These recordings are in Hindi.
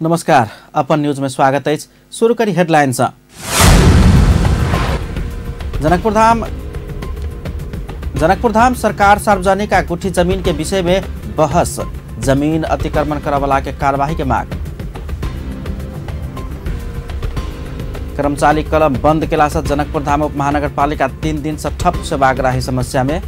नमस्कार, अपन न्यूज में स्वागत है। शुरू करी हेडलाइंस। जनकपुर धाम सरकार सार्वजनिक आ गुठी जमीन के विषय में बहस। जमीन अतिक्रमण करवाला के कार्यवाही के मांग। कर्मचारी कलम बंद केला से जनकपुर धाम उप महानगरपालिका 3 दिन से ठप सेवाग्राही समस्या में।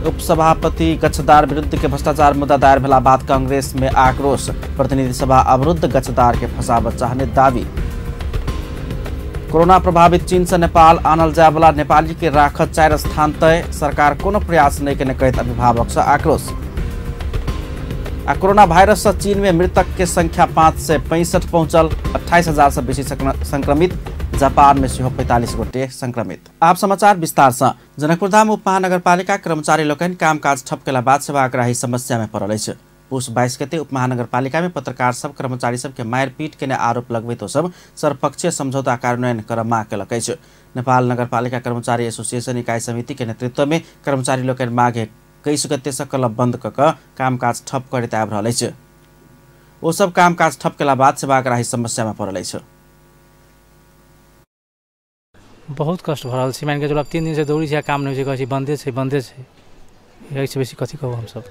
उपसभापति गच्छदार विरुद्ध के भ्रष्टाचार मुद्दा दायर भेला बाद कांग्रेस में आक्रोश। प्रतिनिधि सभा अवरुद्ध, गच्छदार के फंसावट चाहने दावी। कोरोना प्रभावित चीन से नेपाल आनल जाय वाला नेपाली के राखत 4 स्थान तय। सरकार कोनो प्रयास नहीं करने कहत अभिभावक से आक्रोश। कोरोना वायरस से चीन में मृतक के संख्या 5 से 65 पहुंचल। 28,000 से बेसी संक्रमित। जापान में 45 गोटे संक्रमित। आप समाचार विस्तार से। जनकपुर धाम उप महानगरपालिका कर्मचारी लोकनि कामकाज ठप केला बाद सेवाग्राही समस्या में पड़ल अछि। पुष 22 गते उप महानगरपालिका में पत्रकार सब कर्मचारी सब के मारपीट के आरोप लगबैत सब सर्वपक्षीय समझौता कार्यान्वयन कर मांग केलक अछि। नेपाल नगरपालिका कर्मचारी एसोसिएशन इकाई समिति के नेतृत्व में कर्मचारी लोकनि माघ 21 गते से क्लब बंद क कामकाज ठप करैत आबि रहल अछि। ओ सब कामकाज ठप केला बाद सेवाग्राही समस्या में पड़ल अछि। बहुत कष्ट भ रहल छै। मान के चलब 3 दिन से दौड़ी छै, काम नहीं छै, बंदे छै यही से बेसी कथी कहब। हम सब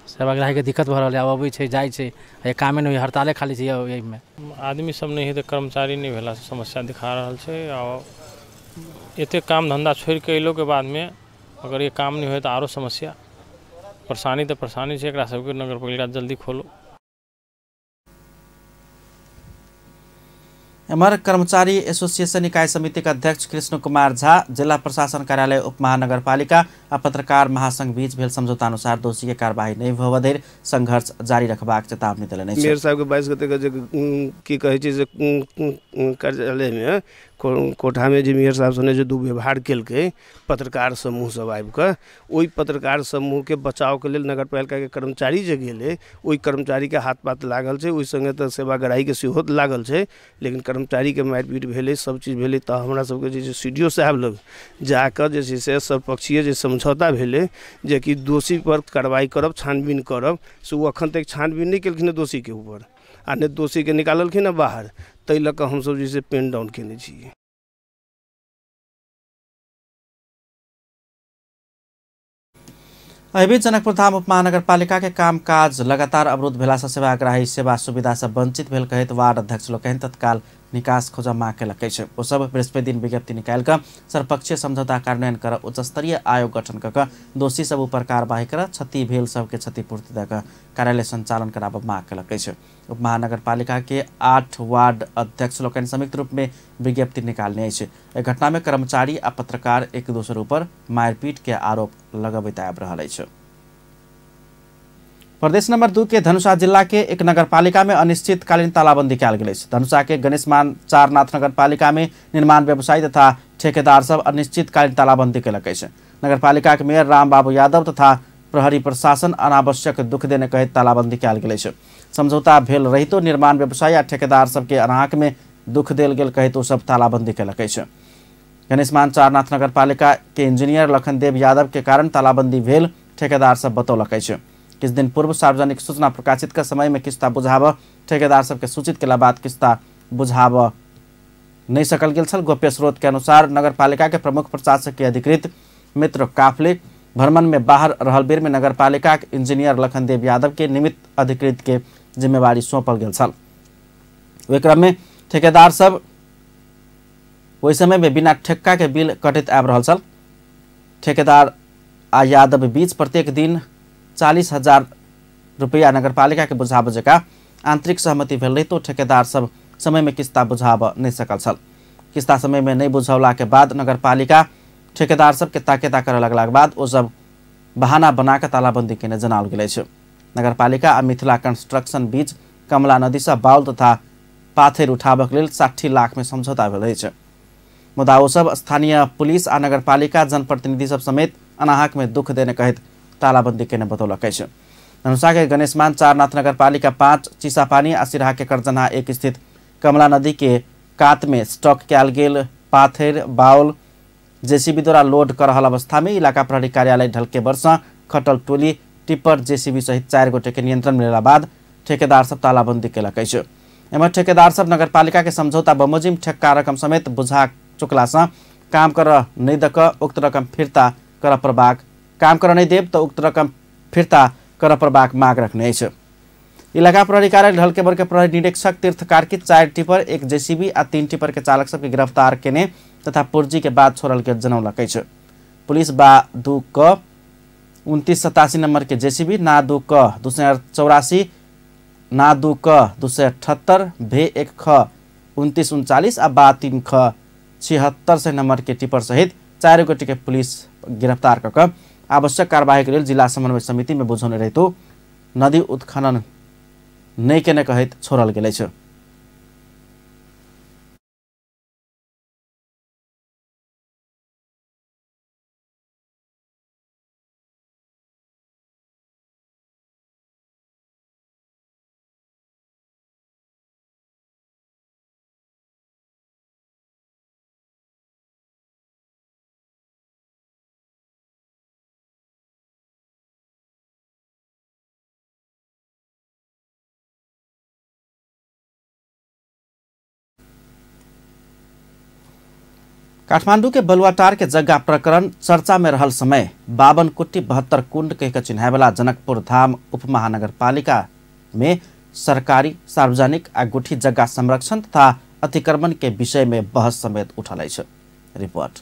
सेवाग्राही के दिक्कत भ रहल है। अबै छै जाय छै, ये कामे नहीं, हड़ताले खाली छै। यही में आदमी सब नहीं है तो कर्मचारी नहीं भेला से समस्या दिखा रहल छै। और एते काम धंधा छोड़ के अइलो के बाद में अगर ये काम नहीं हो तो आरो समस्या परेशानी छै। एकरा सबके नगरपालिका जल्दी खोलो। एमर कर्मचारी एसोसिएशन इकाई समिति का अध्यक्ष कृष्ण कुमार झा जिला प्रशासन कार्यालय उप महानगरपालिका आ पत्रकार महासंघ बीच भेल समझौता अनुसार दोषी के कार्यवाही नहीं भऽ धरि संघर्ष जारी रखबाक चेतावनी देलनि। मेयर साहब के 22 गते के की कहै छै जे कार्यालय में कोठा में जे मेयर साहब सने जो दुर्व्यवहार केलकै पत्रकार समूह सब आबि कऽ, ओहि पत्रकार समूह के बचाव के लेल नगरपालिका के कर्मचारी जे गेलै, ओहि कर्मचारी के हाथ पात लागल छै। ओहि संगे तऽ सेवाग्राही के सेहो लागल छै, लेकिन कर्मचारी के मारपीट भेलै, सब चीज भेलै। तऽ हमरा सबके जे सीडीओ साहब लग जाकर जे छै से सर्वपक्षीय जे समझौता भेलै जे कि दोषी पर कार्रवाई करब, छानबीन करब, से ओ अखन तक छानबीन नहीं केलखिन दोषी के ऊपर आ नहीं दोषी के निकाललखिन बाहर। ताहि लऽ कऽ हमसब जे छै पेन डाउन केने छी। अभी जनकपुर धाम उप महानगरपालिका के कामकाज लगातार अवरुद्ध भेला से सेवाग्राही सेवा सुविधा से वंचित भेल कहैत वार्ड अध्यक्ष लोकनि तत्काल निकास खोजब मांग केलक अछि। ओ सब बृहस्पति दिन विज्ञप्ति निकालि कऽ सर्वपक्षीय समझौता कार्यान्वयन कर उच्च स्तरीय आयोग गठन कऽ दोषी सब ऊपर कार्यवाही कर क्षति भेल सबके क्षतिपूर्ति दऽ कऽ कार्यालय संचालन कराबब मांग केलक अछि। उप महानगरपालिका के 8 वार्ड अध्यक्ष लोकनि संयुक्त रूप में विज्ञप्ति निकालने अछि। एहि घटना में कर्मचारी आ पत्रकार एक दोसर ऊपर मारपीट के आरोप लगबैत आबि रहल अछि। प्रदेश नंबर 2 के धनुषा जिला के एक नगरपालिका में अनिश्चितकालीन तालाबंदी कयल गेल अछि। धनुषा के गणेशमान चारनाथ नगरपालिका में निर्माण व्यवसायी तथा ठेकेदार सब अनिश्चितकालीन तालाबंदी केलक अछि। नगरपालिका के मेयर राम बाबू यादव तथा प्रहरी प्रशासन अनावश्यक दुख देने कहैत तालाबंदी कयल गेल अछि। समझौता भेल रहितो निर्माण व्यवसायी आ ठेकेदार सबके अनाहक में दुख देल गेल कहैत ओ सब तालाबंदी केलक अछि। गणेशमान चारनाथ नगरपालिका के इंजीनियर लखनदेव यादव के कारण तालाबंदी भेल ठेकेदार सब बतौलक अछि। किछ दिन पूर्व सार्वजनिक सूचना प्रकाशित के समय में किस्ता बुझाब ठेकेदार सबके सूचित केला बाद किस्ता बुझाब नहीं सकल गेल छल। गोप्य स्रोत के अनुसार नगरपालिका के प्रमुख प्रशासकीय अधिकृत मित्र काफले भ्रमण में बाहर रहल बेर में नगरपालिका के इंजीनियर लखनदेव यादव के निमित्त अधिकृत के जिम्मेवारी सौंपल गेल छल। ओहि क्रम में ठेकेदार सब ओहि समय में बिना ठेक्का के बिल कटैत आबि रहल छल। ठेकेदार आ यादव बीच प्रत्येक दिन 40,000 रुपया नगरपालिका के बुझाब जका आंतरिक सहमति भेल रही तो ठेकेदार सब समय में किस्ता बुझाब नहीं सकल छल। किस्ता समय में नहीं बुझौला के बाद नगरपालिका ठेकेदार सब के ताकेता करे लगला के बाद ओ सब बहाना बना के तालाबंदी केने जनाओल गेल अछि। नगरपालिका आ मिथिला कंस्ट्रक्शन बीच कमला नदी से बाउल तथा पाथर उठाबक लेल 60 लाख में समझौता भेल अछि। मुदा ओ सब स्थानीय पुलिस आ नगरपालिका जनप्रतिनिधि सब समेत अनाहक में दुख देने कहैत तालाबंदी केने बतौलक अछि। धनुषा के गणेशमान चारनाथ नगरपालिका 5 चिसापानी आ सिराहा के करजनहा 1 स्थित कमला नदी के कात में स्टॉक कयल गेल पाथर बाउल जेसीबी द्वारा लोड कर रहल अवस्था में इलाका प्रहरी कार्यालय ढलके वर्षा खटल टोली टिप्पर जेसीबी सहित 4 गोटे के नियंत्रण मिलेला बाद ठेकेदार सब तालाबंदी केलकै छ। एमा ठेकेदार सब नगरपालिका के समझौता बमोजिम ठेक्का रकम समेत बुझा चुकला से काम कर नहीं दक उक्त रकम फिर्ता कर प्रभाग काम कर नहीं देव तो उक्त रकम फिर्ता कर प्रभाग माग रखने छ। इलाका प्रहरी कार्यालय ढलकेबर के प्रहरी निरीक्षक तीर्थ कार्की 4 टिपर 1 जेसीबी आ 3 टिपर के चालक सबके गिरफ्तार केने तथा पूर्जी के बाद छोड़ल के जनौलकै छ। पुलिस बा 2 क 2987 नंबर के जेसीबी ना 2 क 284 ना 2 क 278 भे 1 ख 2939 आ बा 3 ख 76 नंबर के टिपर सहित 4 गोटे के पुलिस गिरफ्तार कर आवश्यक कार्यवाही के लिए जिला समन्वय समिति में बुझौने रहितो नदी उत्खनन नहीं केने कहित छोड़ल गेलै छ। काठमांडू के बलुआटार के जगह प्रकरण चर्चा में रहल समय 52 कुट्टी 72 कुंड कह चिन्हावेला जनकपुर धाम उपमहानगरपालिका में सरकारी सार्वजनिक आ गुठी जगह संरक्षण तथा अतिक्रमण के विषय में बहस समेत उठल छ। रिपोर्ट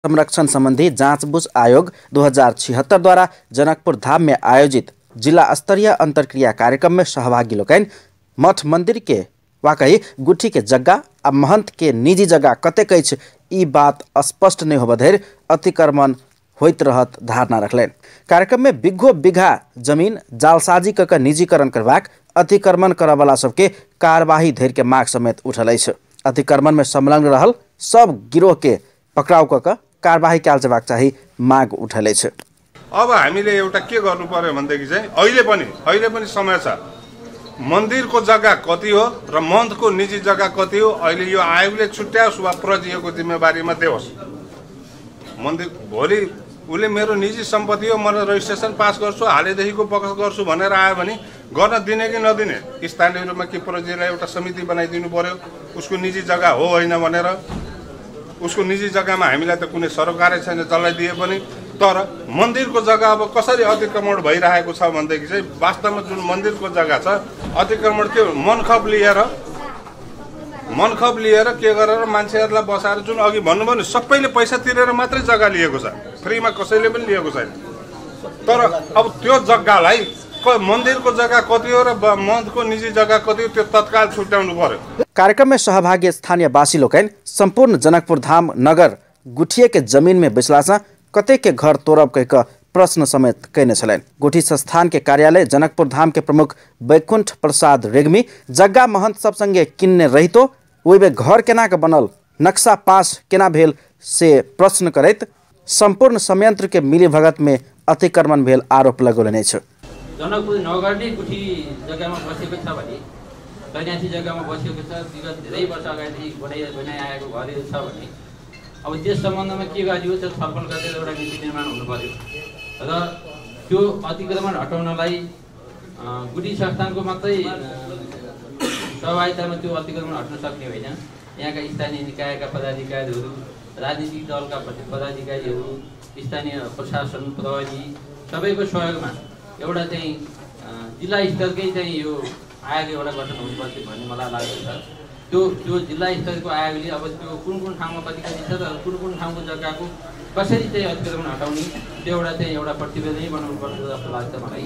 संरक्षण संबंधी जांचबूझ आयोग 2076 द्वारा जनकपुर धाम में आयोजित जिला स्तरीय अंतरक्रिया कार्यक्रम में सहभागी लोकन मठ मंदिर के वाकई गुठी के जगह आ महंत के निजी जगह कतेक ई बात स्पष्ट नहीं होब धरि अतिक्रमण होइत रहत धारणा रखलेन। कार्यक्रम में बिघो बिघा जमीन जालसाजी क निजीकरण करबाक अतिक्रमण करवाला सबके कार्यवाही धरि के माग समेत उठल छ। अतिक्रमण में संलग्न रहल सब गिरोह के पक्राउ क कार्यवाही कयल जेबाक चाही माग उठल छ। अब हामीले एउटा के गर्नु पर्यो भन्दाखेरि चाहिँ अहिले पनि समय छ। मंदिर को जगह कति हो र महंत को निजी जगह कति हो अहिले यो आयोगले छुट्याओस् वा प्रजीको जिम्मेवारीमा देओस्। मंदिर भोलि उले मेरो निजी सम्पत्ति हो म रजिस्ट्रेसन पास गर्छु हालेदेखिको बकस गर्छु भनेर आयो भने गर्न दिने कि नदिने स्थानीय रूपमा के प्रजीलाई एउटा समिति बनाइदिनु पर्यो उसको निजी जगह हो होइन भनेर। उसको निजी जगहमा हामीलाई त कुनै सरकारै छैन जसलाई दिए पनि। तर मन्दिरको जग्गा अब कसरी अतिक्रमण भइरहेको छ भन्दाखेरि चाहिँ वास्तवमा जुन मन्दिरको जग्गा छ अतिक्रमण के मनखप लिएर के गरेर मान्छेहरूलाई बसाएर जुन अघि भन्नुभयो नि सबैले पैसा तिरेर मात्रै जग्गा लिएको छ, फ्रीमा कसैले पनि लिएको छैन। तर अब त्यो जग्गालाई मन्दिरको जग्गा कति हो र महन्तको निजी जग्गा कति हो त्यो तत्काल छुट्याउनु पर्यो। कार्यक्रम में सहभागी स्थानीय वासी लोकन संपूर्ण जनकपुर धाम नगर गुठिए के जमीन में बेचला से कतेक के घर तोड़ब कह प्रश्न समेत कहने छलन। गुठी संस्थान के कार्यालय जनकपुर धाम के प्रमुख वैकुंठ प्रसाद रेग्मी जग्गा महंत सब संगे किन्ने रहितो ओइबे घर केना के बनल नक्शा पास केना भेल से प्रश्न करैत संपूर्ण संयंत्र के मिली भगत में अतिक्रमण भेल आरोप लगौलने छ। जनकपुर नगरले गुठी जग्गामा बसेको छ भने सन्यासी जग्गामा बसेको छ विगत धेरै वर्ष अगाडि बनाइआएको घरहरू छ भने अब त्यस सम्बन्धमा के गरियो त्यो छलफल गरेर एउटा नीति निर्माण हुनु पर्यो र त्यो अतिक्रमण हटाउनलाई गुठी संस्थानको मात्रै सहभागितामा त्यो अतिक्रमण हट्न सक्ने होइन। यहाँका स्थानीय निकायका पदाधिकारीहरू राजनीतिक दलका पदाधिकारीहरू स्थानीय प्रशासन प्रहरी सबैको सहयोगमा एउटा चाहिँ जिल्ला स्तरकै चाहिँ यो आयोग एउटा गठन हुनुपर्छ भन्ने मलाई लागेको छ। त्यो जिल्ला स्तरको आयोगले अब त्यो कुन ठाउँमा कति छ र कुन ठाउँको जग्गाको कसरी चाहिँ अतिक्रमण हटाउने त्यो एउटा चाहिँ एउटा प्रतिवेदन बनाउनुपर्छ जस्तो लाग्छ मलाई।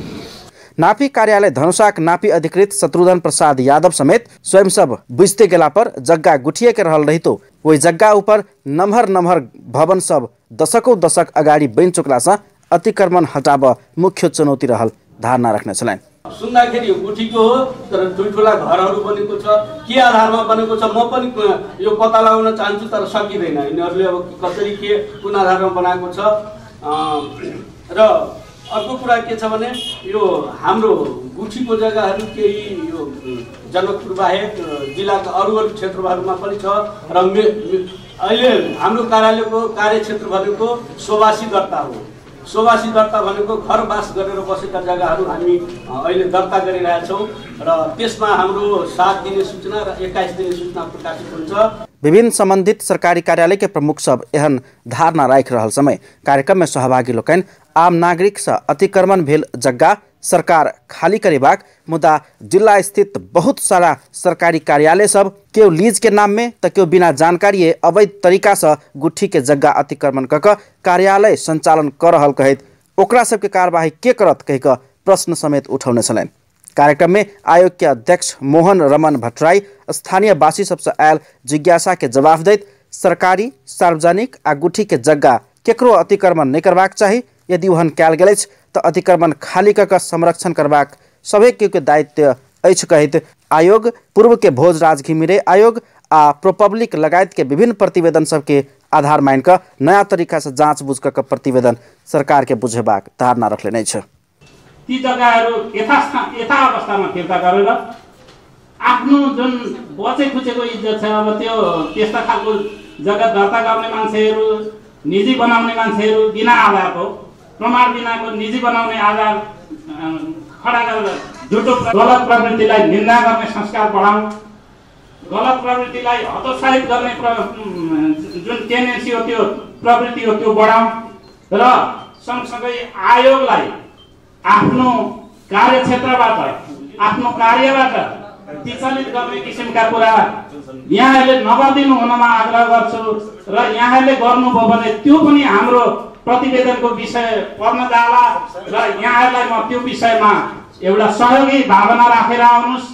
नापी कार्यालय धनुषाक नापी अधिकृत शत्रुघ्न प्रसाद यादव समेत स्वयं सब बुझते गेला पर जग्गा गुठिए के रहल रहितो वही जग्गा ऊपर नम्हर भवन सब दशक अगाडि बन चुकला से अतिक्रमण हटाब मुख्य चुनौती रहल धारणा रख्ने छन्। सुन्दाखेरि यो गुठीको हो तर ठुल्ठुला घरहरू बनेको छ के आधारमा बनेको छ म पनि यो पत्ता लगाउन चाहन्छु तर सकिँदैन। यिनीहरूले अब कसरी के कुन आधारमा बनाएको छ र अर्को कुरा के छ भने यो हाम्रो गुठीको जग्गाहरू केही यो जनकपुर बाहेक जिल्लाका अरू क्षेत्रहरूमा पनि छ र अहिले हाम्रो कार्यालयको कार्यक्षेत्र भनेको 87 दर्ता हो स्ववासी दर्ता भनेको घर बास गरेर बसेका जग्गाहरू हामी अहिले दर्ता गरिरहेछौँ र त्यसमा हाम्रो 7 दिने सूचना र 21 दिने सूचना प्रकाशित हुन्छ। विभिन्न संबंधित सरकारी कार्यालय के प्रमुख सब एहन धारणा राख रहल समय कार्यक्रम में सहभागी लोकनि आम नागरिक से अतिक्रमण भेल जगह सरकार खाली करेबाक मुदा जिला स्थित बहुत सारा सरकारी कार्यालय सब केओ लीज के नाम में तो केओ बिना जानकारी अवैध तरीका से गुट्ठी के जगह अतिक्रमण कक कार्यालय संचालन कर रहल कहैत ओकरा सबके कार्यवाही के करत कहिक प्रश्न समेत उठौने छलनि। कार्यक्रम में आयोग के अध्यक्ष मोहन रमन भट्टराई स्थानीय वासी सबसे आयल जिज्ञासा के जवाब दैत सरकारी सार्वजनिक आ गुट्ठी के जगह केकरो अतिक्रमण नहीं करबाक चाही, यदि ओहन कयल गेल तो अतिक्रमण खाली कऽ संरक्षण करबाक सभे के दायित्व अछि कहैत आयोग पूर्व के भोजराज घिमिरे आयोग आ प्रोपब्लिक लगायत के विभिन्न प्रतिवेदन सबके आधार मान कऽ नया तरीका से जाँच बुझ कऽ प्रतिवेदन सरकार के बुझेबाक धारणा रखले नै छ। ती जग्गाहरू यथा अवस्थामा फिर्ता गरेर आफ्नो जुन बचे खुचेको इज्जत छ अब त्यो त्यस्ता खालको जग्गा दर्ता गर्ने मान्छेहरू निजी बनाउने मान्छेहरू बिना आधारको प्रमाण बिनाको निजी बनाउने आधार खडा गरेर झुटो गलत प्रवृत्तिलाई निन्दा गर्ने संस्कार बढाउँ, गलत प्रवृत्तिलाई हतोत्साहित गर्ने जुन टेन्डेन्सी हो त्यो प्रवृत्ति हो त्यो बढाउँ र सँगसँगै आयोगलाई आफ्नो कार्यक्षेत्रबाट आफ्नो कार्यबाट विचलित गर्ने किसिमका कुरा यहाँहरूले नगरिदिनु हुनमा आग्रह गर्छु र यहाँहरूले गर्नुभयो भने त्यो पनि हाम्रो प्रतिवेदनको विषय पर्न जाला र यहाँहरूलाई म त्यो विषयमा एउटा सहयोगी भावना राखेर आउनुस्,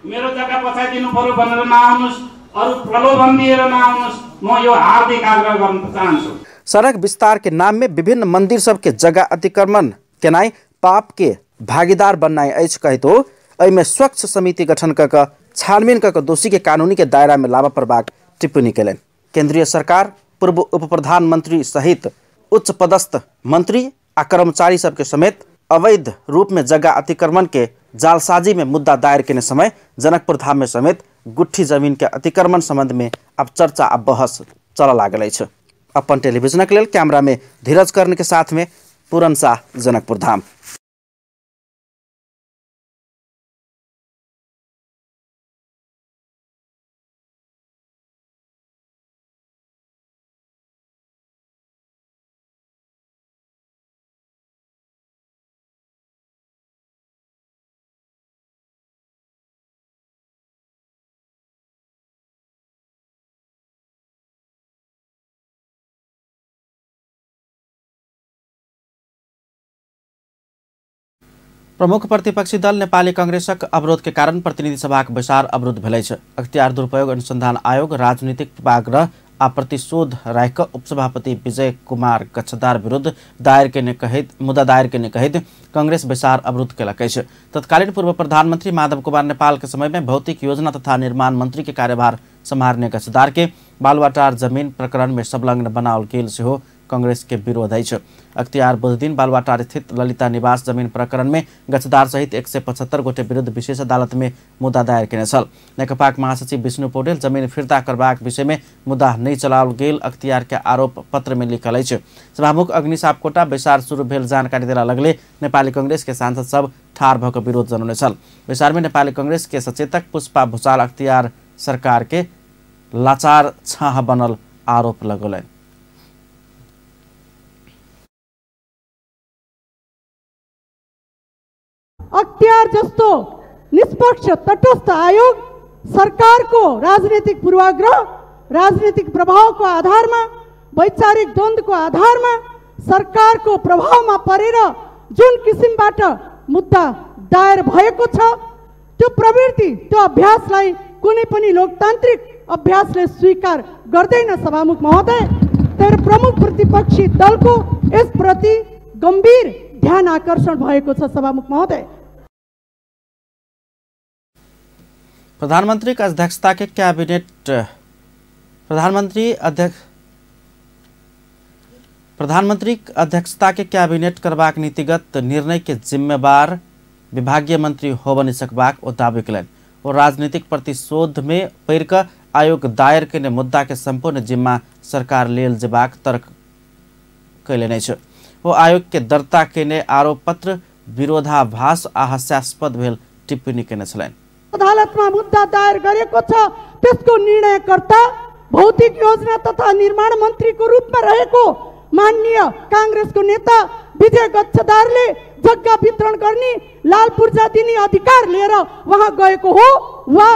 मेरो जग्गा बचाइदिनु पर्यो भनेर नआउनुस्, अरू प्रलोभन दिएर नआउनुस्, म यो हार्दिक आग्रह गर्न चाहन्छु। सड़क विस्तार के नाम में विभिन्न मंदिर सब के जगह अतिक्रमण केनाई पाप के भागीदार बननाई अछि कहितो एहिमे स्वच्छ समिति गठन कऽ छानबीन कऽ दोषी के कानूनी के दायरा में लाबऽ पड़बाक टिप्पणी केलनि। केंद्रीय सरकार पूर्व उप प्रधानमंत्री सहित उच्च पदस्थ मंत्री आ कर्मचारी सबके समेत अवैध रूप में जगह अतिक्रमण के जालसाजी में मुद्दा दायर केने समय जनकपुर धाम में समेत गुट्ठी जमीन के अतिक्रमण संबंध में अब चर्चा आ बहस चल लागल अछि। अपन टेलीविजन के लेल कैमरा में धीरज कर्ण के साथ में पूरन शाह, जनकपुर धाम। प्रमुख प्रतिपक्षी दल नेपाली कांग्रेसक अवरोध के कारण प्रतिनिधि सभाक बैसार अवरुद्ध भेलै छ। अख्तियार दुरुपयोग अनुसंधान आयोग राजनीतिक पूर्वाग्रह आ प्रतिशोध राखि उपसभापति विजय कुमार गच्छदार विरुद्ध मुद्दा दायर केने कहैत कांग्रेस बैसार अवरुद्ध केलक अछि। तत्कालीन पूर्व प्रधानमंत्री माधव कुमार नेपाल के समय में भौतिक योजना तथा निर्माण मंत्री के कार्यभार संभालने गच्छदार के बालुवाटार जमीन प्रकरण में संलग्न बनाओल गेल सेहो कांग्रेस के विरोध अछि। अख्तियार बुध दिन बालुवाटार स्थित ललिता निवास जमीन प्रकरण में गच्छदार सहित 175 गोटे विरुद्ध विशेष अदालत में मुद्दा दायर केने छल। नेकपा महासचिव विष्णु पौडेल जमीन फिर्ता करबाक विषय में मुद्दा नहीं चलाओल गेल अख्तियार के आरोप पत्र में लिखल अछि। सभामुख अग्नि सापकोटा बैसार शुरू भेल जानकारी देला लगले नेपाली कांग्रेस के सांसद सब ठार भऽ कऽ विरोध जनौने छल। बैसार में नेपाली कांग्रेस के सचेतक पुष्पा भूषाल अख्तियार सरकार के लाचार छाह बनल आरोप लगौलनि। अख्तियार जस्तो निष्पक्ष तटस्थ आयोग सरकार को राजनीतिक पूर्वाग्रह, राजनीतिक प्रभाव को आधार में, वैचारिक द्वंद्व को आधार में सरकार को प्रभाव में परेर जुन किसिमबाट मुद्दा दायर भएको छ त्यो प्रवृत्ति त्यो अभ्यासलाई कुनै पनि लोकतान्त्रिक अभ्यासले स्वीकार गर्दैन सभामुख महोदय। तर प्रमुख प्रतिपक्षी दल को इस प्रति गंभीर ध्यान आकर्षण भएको छ सभामुख महोदय। प्रधानमंत्री अध्यक्षता के कैबिनेट प्रधानमंत्री अध्यक्षता के कैबिनेट करबाक नीतिगत निर्णय के जिम्मेवार विभागीय मंत्री होबनि सकबाक ओ दावी कयलनि। और राजनीतिक प्रतिशोध में पड़ि कऽ आयोग दायर केने मुद्दा के संपूर्ण जिम्मा सरकार लेल जेबाक तर्क कयलनि अछि। वो आयोग के दर्ता केने आरोप पत्र विरोधाभास आ हास्यास्पद भेल टिप्पणी केने छलैन। अदालतमा मुद्दा दायर गरेको छ, त्यसको निर्णयकर्ता भौतिक योजना तथा निर्माण मन्त्रीको रूपमा रहेको माननीय कांग्रेसको नेता विजय गच्छदारले जग्गा वितरण गर्ने लाल पूर्जा दिने अधिकार लिएर वहाँ गएको हो वा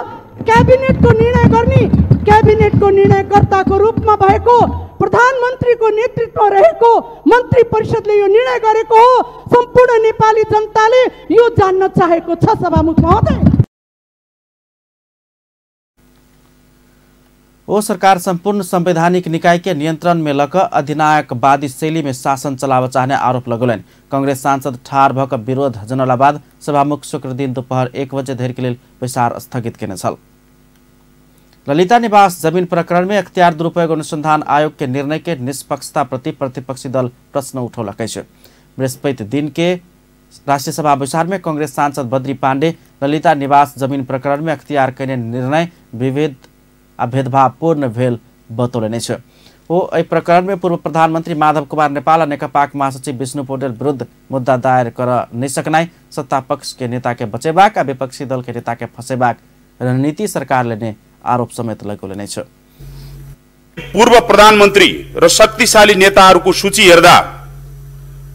क्याबिनेटको निर्णय गर्ने क्याबिनेटको निर्णयकर्ताको रूपमा भएको प्रधानमन्त्रीको नेतृत्वमा रहेको मन्त्री परिषदले यो निर्णय गरेको हो। सम्पूर्ण नेपाली जनताले यो जान्न चाहेको छ। सभामुख महोदय, वो सरकार संपूर्ण संवैधानिक निकाय के नियंत्रण में लग अधिनायकवादी शैली में शासन चलाव चाहने आरोप लगौलन। कांग्रेस सांसद ठार भक विरोध जनला बाद सभामुख शुक्र दिन दोपहर 1 बजे धरि के लेल बैसार स्थगित केने छल। ललिता निवास जमीन प्रकरण में अख्तियार दुरुपयोग अनुसंधान आयोग के निर्णय के निष्पक्षता प्रति प्रतिपक्षी दल प्रश्न उठौलक छै। बृहस्पति दिन के राष्ट्रिय सभा बैसार में कांग्रेस सांसद बद्री पाण्डे ललिता निवास जमीन प्रकरण में अख्तियार करने निर्णय विभेद भेदभावपूर्ण भेल बतौलने छ। वो एहि प्रकरण में पूर्व प्रधानमंत्री माधव कुमार नेपाल और नेकपा महासचिव विष्णु पौडेल विरुद्ध मुद्दा दायर कर नहीं सकनाई सत्ता पक्ष के नेता के बचेबाक आ विपक्षी दल के नेता के फंसेबाक रणनीति सरकार ने आरोप समेत लगौलने छ। पूर्व प्रधानमन्त्री र शक्तिशाली नेताहरूको सूची हेर्दा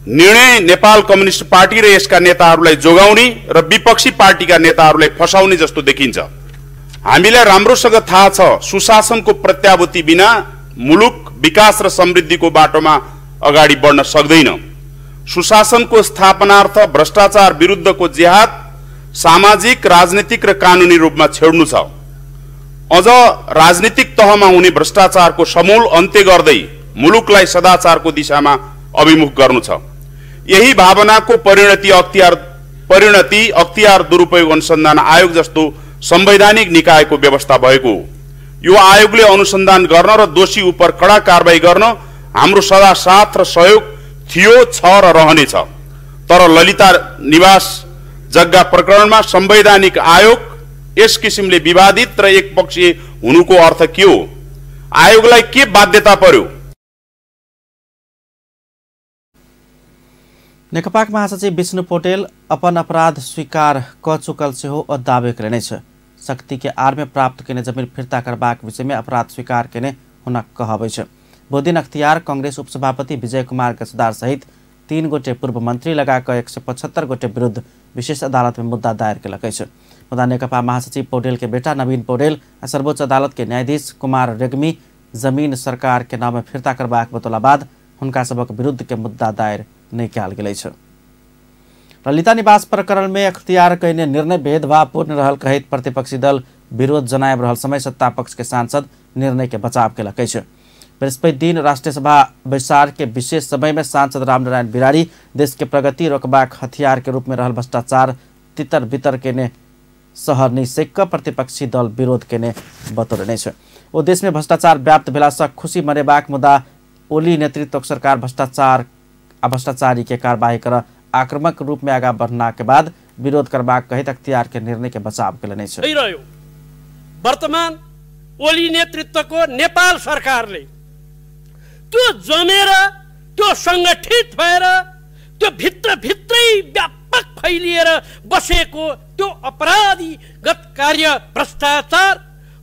निर्णय नेपाल कम्युनिस्ट पार्टी र यसका नेताहरूलाई जोगाउने र विपक्षी पार्टीका नेताहरूलाई फसाउने जस्तो देखिन्छ। हामीलाई राम्रोसँग थाहा छ, सुशासनको प्रत्याभूति बिना मुलुक विकास र समृद्धिको बाटोमा अगाडि बढ्न सक्दैन। सुशासनको स्थापनार्थ भ्रष्टाचार विरुद्धको जिहाद सामाजिक, राजनीतिक र कानूनी रूपमा छेड्नु छ। अझ राजनीतिक तहमा हुने भ्रष्टाचारको समूल अन्त्य गर्दै मुलुकलाई सदाचारको दिशामा अभिमुख गर्नु छ। यही भावनाको परिणति अख्तियार दुरुपयोग अनुसन्धान आयोग जस्तो संवैधानिक निकायको व्यवस्था भएको। यो आयोगले अनुसन्धान गर्न र दोषी उप कड़ा कारबाही गर्न हाम्रो सदा साथ र सहयोग थियो, छ र रहनेछ। तर ललिता निवास जग्गा प्रकरणमा संवैधानिक आयोग यस किसिमले विवादित र एकपक्षीय हुनुको अर्थ के हो? आयोगलाई के बाध्यता पर्यो? नेकपा महासचिव विष्णु पौडेल अपन अपराध स्वीकार क चुकल से हो और दावे करने छ। शक्ति के आड़ में प्राप्त केने जमीन फिर्ता करबाक विषय में अपराध स्वीकार केने हुन कहबै छ। बोदिन अख्तियार कांग्रेस उपसभापति विजय कुमार गच्छदार सहित 3 गोटे पूर्व मंत्री लगाकर 175 गोटे विरुद्ध विशेष अदालत में मुद्दा दायर केलकै छ। मुद्दा नेकपा महासचिव पौडेल के बेटा नवीन पौडेल सर्वोच्च अदालत के न्यायाधीश कुमार रेग्मी जमीन सरकार के नाम में फिर्ता करबाक बतौला बाद हुनका सबक विरुद्ध के मुद्दा दायर नहीं कयल गेल छ। ललिता निवास प्रकरण में अख्तियार कयने निर्णय भेदभावपूर्ण रहल कहित प्रतिपक्षी दल विरोध जनाब रहल समय सत्ता पक्ष के सांसद निर्णय के बचाव केलकै छ। बृहस्पति दिन राष्ट्रिय सभा बैसार के विशेष समय में सांसद रामनारायण बिरारी देश के प्रगति रोकबाक हथियार के रूप में रहल भ्रष्टाचार तितर बितर केने सहर नहीं सेक प्रतिपक्षी दल विरोध केने बतौलने छ। ओ देश में भ्रष्टाचार व्याप्त भेलासँ खुशी मनेबाक मुद्दा ओली नेतृत्वक सरकार भ्रष्टाचारी के कार्यवाही कर आक्रामक रूप में आगा बढ़ना के बाद विरोध करबाक कहित अख्तियार के निर्णय के बचाव केलने छ। वर्तमान ओली नेतृत्वको नेपाल सरकारले त्यो जमेर त्यो संगठित भएर त्यो भित्रै व्यापक फैलिएर बसेको त्यो अपराधीगत कार्य भ्रष्टाचार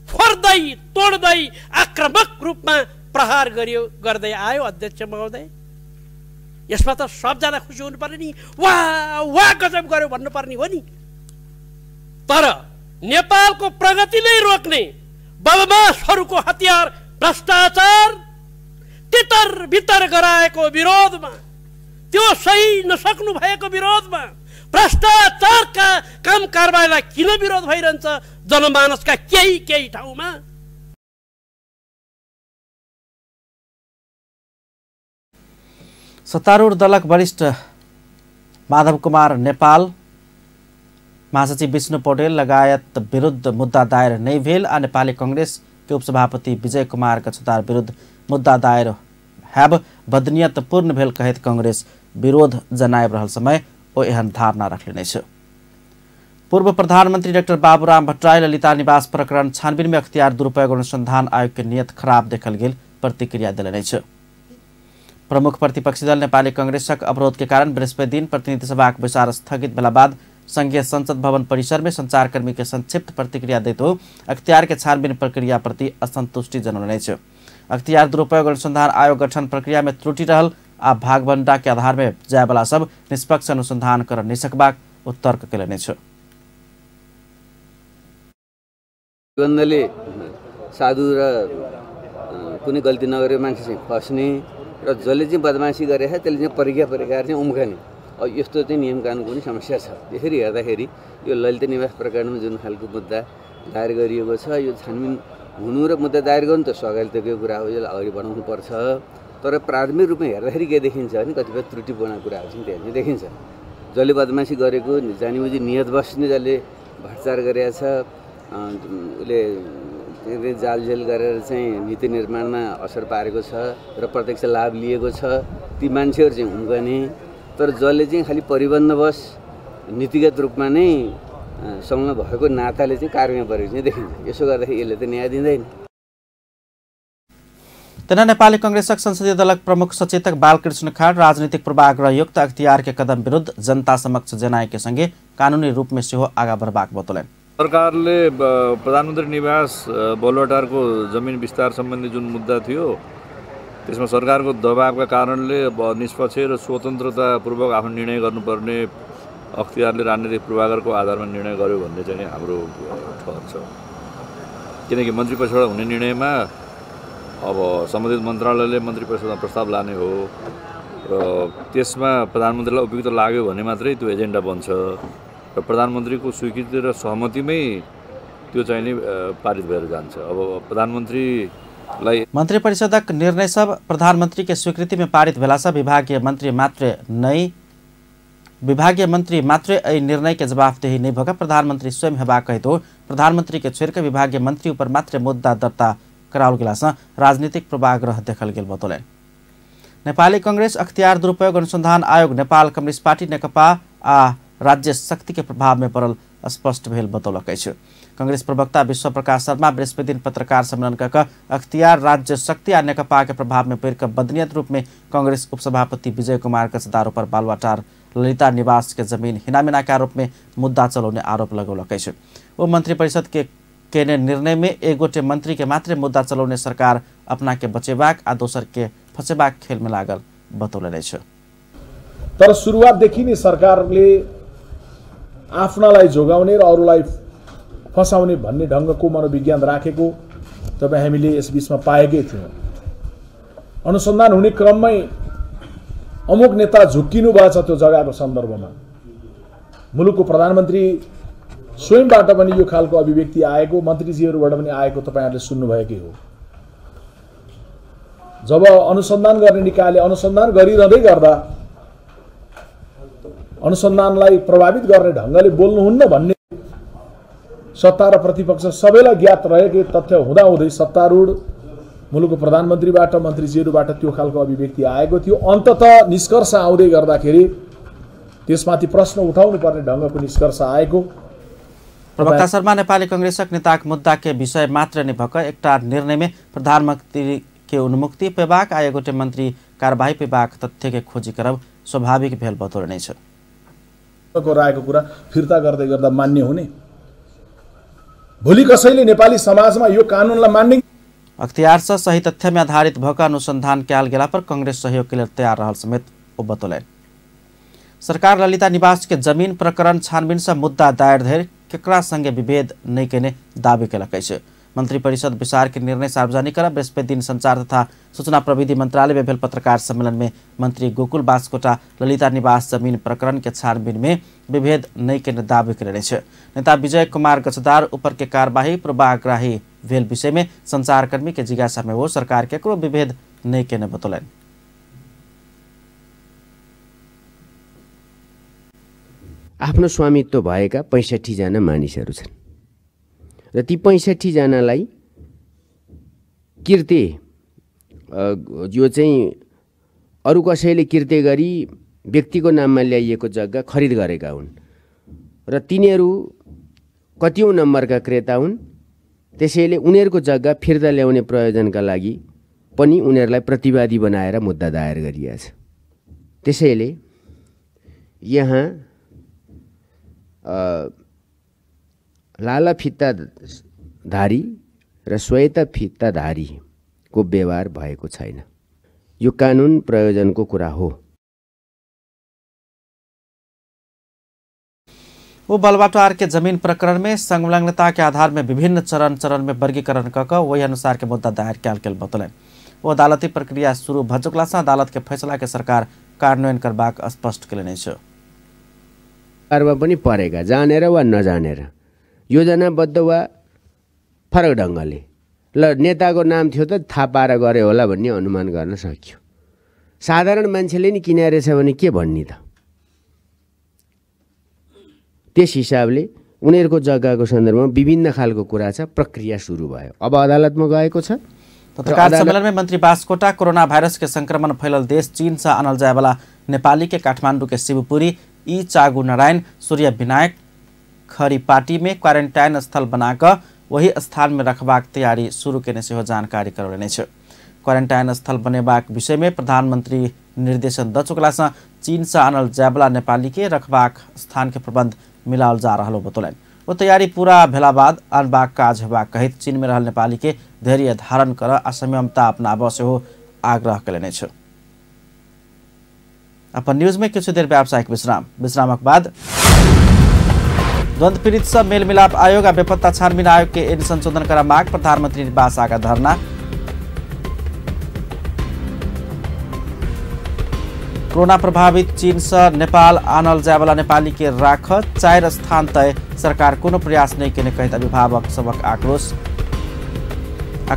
फोर्दै तोड्दै आक्रामक रूपमा प्रहार गर्दै आयो। अध्यक्ष महोदय, यसमा त सबजना खुसी हुनुपर्ने नि, वाह गजब गर्यो भन्नुपर्ने हो नि। तर नेपालको प्रगतिलाई रोक्ने बदमाशहरूको हतियार भ्रष्टाचार तितर बितर गराएको विरोधमा, त्यो सही नसक्नु भएको विरोधमा, भ्रष्टाचारका काम कारबाहीलाई किन विरोध भइरहन्छ जनमानसका केही ठाउँमा? सत्तारूढ़ दलक वरिष्ठ माधव कुमार नेपाल महासचिव विष्णु पौडेल लगायत विरुद्ध मुद्दा दायर नहीं भेल आ नेपाली कांग्रेस के उपसभापति विजय कुमार गच्छदार विरुद्ध मुद्दा दायर हैब बदनीयतपूर्ण भेल कहित कांग्रेस विरोध जनाब रहल समय ओ एहन धारणा रखले छ। पूर्व प्रधानमंत्री डॉक्टर बाबूराम भट्टराई ललिता निवास प्रकरण छानबीन में अख्तियार दुरुपयोग अनुसंधान आयोग के नियत खराब देखल गेल प्रतिक्रिया दिलने छ। प्रमुख प्रतिपक्षी दल नेपाली कांग्रेसक अवरोध के कारण बृहस्पति दिन प्रतिनिधि सभा का विचार स्थगित भेला बाद संघीय संसद भवन परिसर में संचारकर्मी के संक्षिप्त प्रतिक्रिया देते अख्तियार के छानबीन प्रक्रिया प्रति असंतुष्टि जनाउने छ। अख्तियार दुरुपयोग अनुसंधान आयोग गठन प्रक्रिया में त्रुटि रहल आ भागभण्डा के आधार में जाय वाला सब निष्पक्ष अनुसंधान कर निसकबाक उत्तर्क केलने छ। बन्दले साधु र कुनै गल्ती नगरेको मान्छे चाहिँ फस्ने र जसले चाहिँ बदमासी गरेछ त्यसले चाहिँ परीक्षा चाहिँ उम्कने यस्तो चाहिँ नियम कानुनको पनि समस्या छ। त्यसरी हेर्दाखेरि यो ललित निवास प्रकरणमा जुन खालको मुद्दा दायर गरिएको छ यो छानबिन हुनु र मुद्दा दायर गर्नु त स्वागतयोग्य कुरा हो, यसलाई अगाडि बढाउनु पर्छ। तर प्राथमिक रूपमा हेर्दाखेरि के देखिन्छ भने कतिपय त्रुटिपूर्ण कुराहरू चाहिँ त्यहाँ देखिन्छ। जसले बदमासी गरेको जानीबुझी नियतवश नै जसले भ्रष्टाचार गरेको छ उसले जालझेल गरेर चाहिँ नीति निर्माणमा असर पारेको छ र प्रत्यक्ष लाभ लिएको छ ती मान्छेहरू चाहिँ उम्कने। तर जसले चाहिँ खालि परिबन्धवश नीतिगत रूपमा नै संलग्न भएको नाताले चाहिँ कार्यमा परेको चाहिँ देखिन्छ। यसो गर्दाखेरि यसले त न्याय दिँदैन। तेना नेपाली कांग्रेसक संसदीय दलक प्रमुख सचेतक बालकृष्ण खाड़ राजनीतिक पूर्वाग्रहयुक्त अख्तियार के कदम विरुद्ध जनता समक्ष जनाए के संगे कानूनी रूप में सेहो आगा बढ़बाक बतौलन। सरकारले प्रधानमन्त्री निवास बलुवाटारको जमिन विस्तार सम्बन्धी जुन मुद्दा थियो त्यसमा सरकारको दबावका कारणले निष्पक्ष र स्वतन्त्रतापूर्वक आफ्नो निर्णय गर्नुपर्ने अख्तियारले राजनीतिक पूर्वाग्रहको आधारमा निर्णय गर्यो भन्ने चाहिँ हाम्रो ठहर छ। किनकि मन्त्री परिषदबाट हुने निर्णयमा अब सम्बन्धित मन्त्रालयले मन्त्री परिषदमा प्रस्ताव लाने हो र त्यसमा प्रधानमन्त्रीलाई उपयुक्त लाग्यो भने मात्रै त्यो एजेन्डा बन्छ र प्रधानमन्त्रीको स्वीकृति र सहमतिमै त्यो चाहिँ नि पारित भएर जान्छ। अब प्रधानमन्त्रीलाई मन्त्री परिषदक निर्णय सब प्रधानमन्त्री के स्वीकृति में पारित भेला से विभागीय मंत्री मात्रै ऐ निर्णय के जवाफदेही नहीं भगा प्रधानमंत्री स्वयं हेबा कहितो प्रधानमंत्री के छोड़ के विभागीय मंत्री ऊपर मात्र मुद्दा दर्ता कराउल गेला से राजनीतिक पूर्वाग्रह देखल गेल बतौलन। नेपाली कांग्रेस अख्तियार दुरुपयोग अनुसंधान आयोग नेपाल कम्युनिस्ट पार्टी नेकपा आ राज्य शक्ति के प्रभाव में पड़ल स्पष्ट भेल बतौलक अछि। कांग्रेस प्रवक्ता विश्व प्रकाश शर्मा बृहस्पति दिन पत्रकार सम्मेलन कर अख्तियार राज्य शक्ति आ नेकपा के प्रभाव में पड़ बदनीयत रूप में कांग्रेस उपसभापति विजय कुमार गजदार पर बालुवाटार ललिता निवास के जमीन हिनामिना के आरोप में मुद्दा चलाउने आरोप लगौलक अछि। वो मंत्री परिषद के निर्णय में एक गोटे मंत्री के मात्र मुद्दा चलाउने सरकार अपना के बचेबाक आ दोसर के फसेबाक खेल में लागल बतौले छ। तर सुरुवातदेखि नै सरकारले आफ्नालाई जोगाउने र अरूलाई फसाउने भन्ने ढङ्गको मनोविज्ञान राखेको तपाईँ हामीले यस बीचमा पाएकै थियौँ। अनुसन्धान हुने क्रममै अमुक नेता झुक्किनु भएछ त्यो जग्गाको सन्दर्भमा मुलुकको प्रधानमन्त्री स्वयंबाट पनि यो खालको अभिव्यक्ति आएको मन्त्रीजीहरूबाट पनि आएको तपाईहरुले सुन्नुभएकै हो। जब अनुसन्धान गर्ने निकायले अनुसन्धान गरिरहँदै गर्दा अनुसन्धानलाई प्रभावित गर्ने ढङ्गले बोल्नुहुन्न भन्ने सत्ता र प्रतिपक्ष सबैलाई ज्ञात रहेको तथ्य हुँदाहुँदै सत्तारूढ मुलुकको प्रधानमन्त्रीबाट मन्त्रीजीहरूबाट त्यो खालको अभिव्यक्ति आएको थियो। अन्ततः निष्कर्ष आउँदै गर्दाखेरि त्यसमाथि प्रश्न उठाउनु पर्ने ढङ्गको निष्कर्ष आएको। प्रवक्ता शर्मा नेपाली कांग्रेसक नेताक मुद्दा के विषय मात्र नै भक एकटा निर्णय में प्रधानमंत्री के उन्मुक्ति पेबाक आ एगोटे मंत्री कार्यवाही पेबाक तथ्य के खोजी करब स्वाभाविक भेल बतौले छ। रायको कुरा फिर्ता गर्दै गर्दा मान्य हुने भोलि कसैले नेपाली समाजमा यो कानूनलाई मान्ने अख्तियार से सही तथ्य में आधारित भक अनुसंधान कयल गेला पर कांग्रेस सहयोग के लिए तैयार रहल समेत ओ बतौले। सरकार ललिता निवास के जमीन प्रकरण छानबीन से मुद्दा दायर धरि केकरा संगे विभेद नहीं केने दावी केलक अछि। मंत्री परिषद विचार के निर्णय सार्वजनिक कर बृहस्पति दिन संचार तथा सूचना प्रविधि मंत्रालय में भेल पत्रकार सम्मेलन में मंत्री गोकुल बास्कोटा ललिता निवास जमीन प्रकरण के छानबीन में विभेद नहीं केने दावी केने छ। नेता विजय कुमार गजदार ऊपर के कार्यवाही पूर्वाग्रही भेल विषय में संचारकर्मी के जिज्ञासा में वो सरकार केकरो विभेद नहीं केने बतौलन। आफ्नो स्वामित्व भएका 65 जना मानिसहरू छन् र ती 65 जनालाई किर्ते यो चाहिँ अरु कसैले किर्ते गरी व्यक्तिको नाममा ल्याइएको जग्गा खरिद गरेका हुन् र तिनीहरू कतिौं नम्बरका क्रेता हुन्। त्यसैले उनीहरूको जग्गा फिर्ता ल्याउने प्रयोजनका लागि पनि उनीहरूलाई प्रतिवादी बनाएर मुद्दा दायर गरिएको छ। त्यसैले यहाँ लाला फित्ताधारी र श्वेता फित्ताधारीको व्यवहार भएको छैन। यो कानुन प्रयोजनको कुरा हो। वो बलवाटार के जमीन प्रकरण में संलग्नता के आधार में विभिन्न चरण में वर्गीकरण कर वही अनुसार के मुद्दा दायर कैल गेल बतौलन। वो अदालती प्रक्रिया शुरू भ चुकला से अदालत के फैसला के सरकार कार्यान्वयन करबाक स्पष्ट केले छ। पनि परेका जानेर वा नजानेर योजनाबद्ध वा फरक ढङ्गले ल नेताको नाम थियो त थाहा पाएर गरे होला भन्ने अनुमान गर्न सकियो। साधारण मान्छेले नि किने रहेछ भने के भन्ने त। त्यस हिसाबले उनीहरूको जग्गाको सन्दर्भमा विभिन्न खालको कुरा छ। प्रक्रिया सुरु भयो, अब अदालतमा गएको छ। पत्रकार सम्मेलन में मंत्री बास्कोटा कोरोना वायरस के संक्रमण फैलल देश चीन से आनल जाए वाला नेपाली के काठमांडू के शिवपुरी ई चागु नारायण सूर्य विनायक खरीपाटी में क्वारेंटाइन स्थल बनाकर वही स्थान में रखबाक तैयारी शुरू करने से हो जानकारी करौने छ। क्वारेंटाइन स्थल बनेबाक विषय में प्रधानमंत्री निर्देशन द चुकला से चीन से आनल जाए वाला नेपाली के रखबाक स्थान के प्रबंध मिलाल जा रहा बतौलन। वो तैयारी पूरा भेला बाद अनबाक काज हेबाक कहित चीन में रहल नेपाली के धैर्य धारण कर असंयमता अपनाब से हो आग्रह कले छ। अपन न्यूज में कुछ देर व्यावसायिक विश्रामक बाद द्वंद्व पीड़ित सब मेल मिलाप आयोग और बेपत्ता छानबीन आयोग के इन संशोधन करा माग प्रधानमंत्री निवास आगा धरना। कोरोना प्रभावित चीन से नेपाल आनल जाए वाला नेपाली के राख 4 स्थान तय सरकार कोनो प्रयास नहीं करने कहित अभिभावक सबक आक्रोश।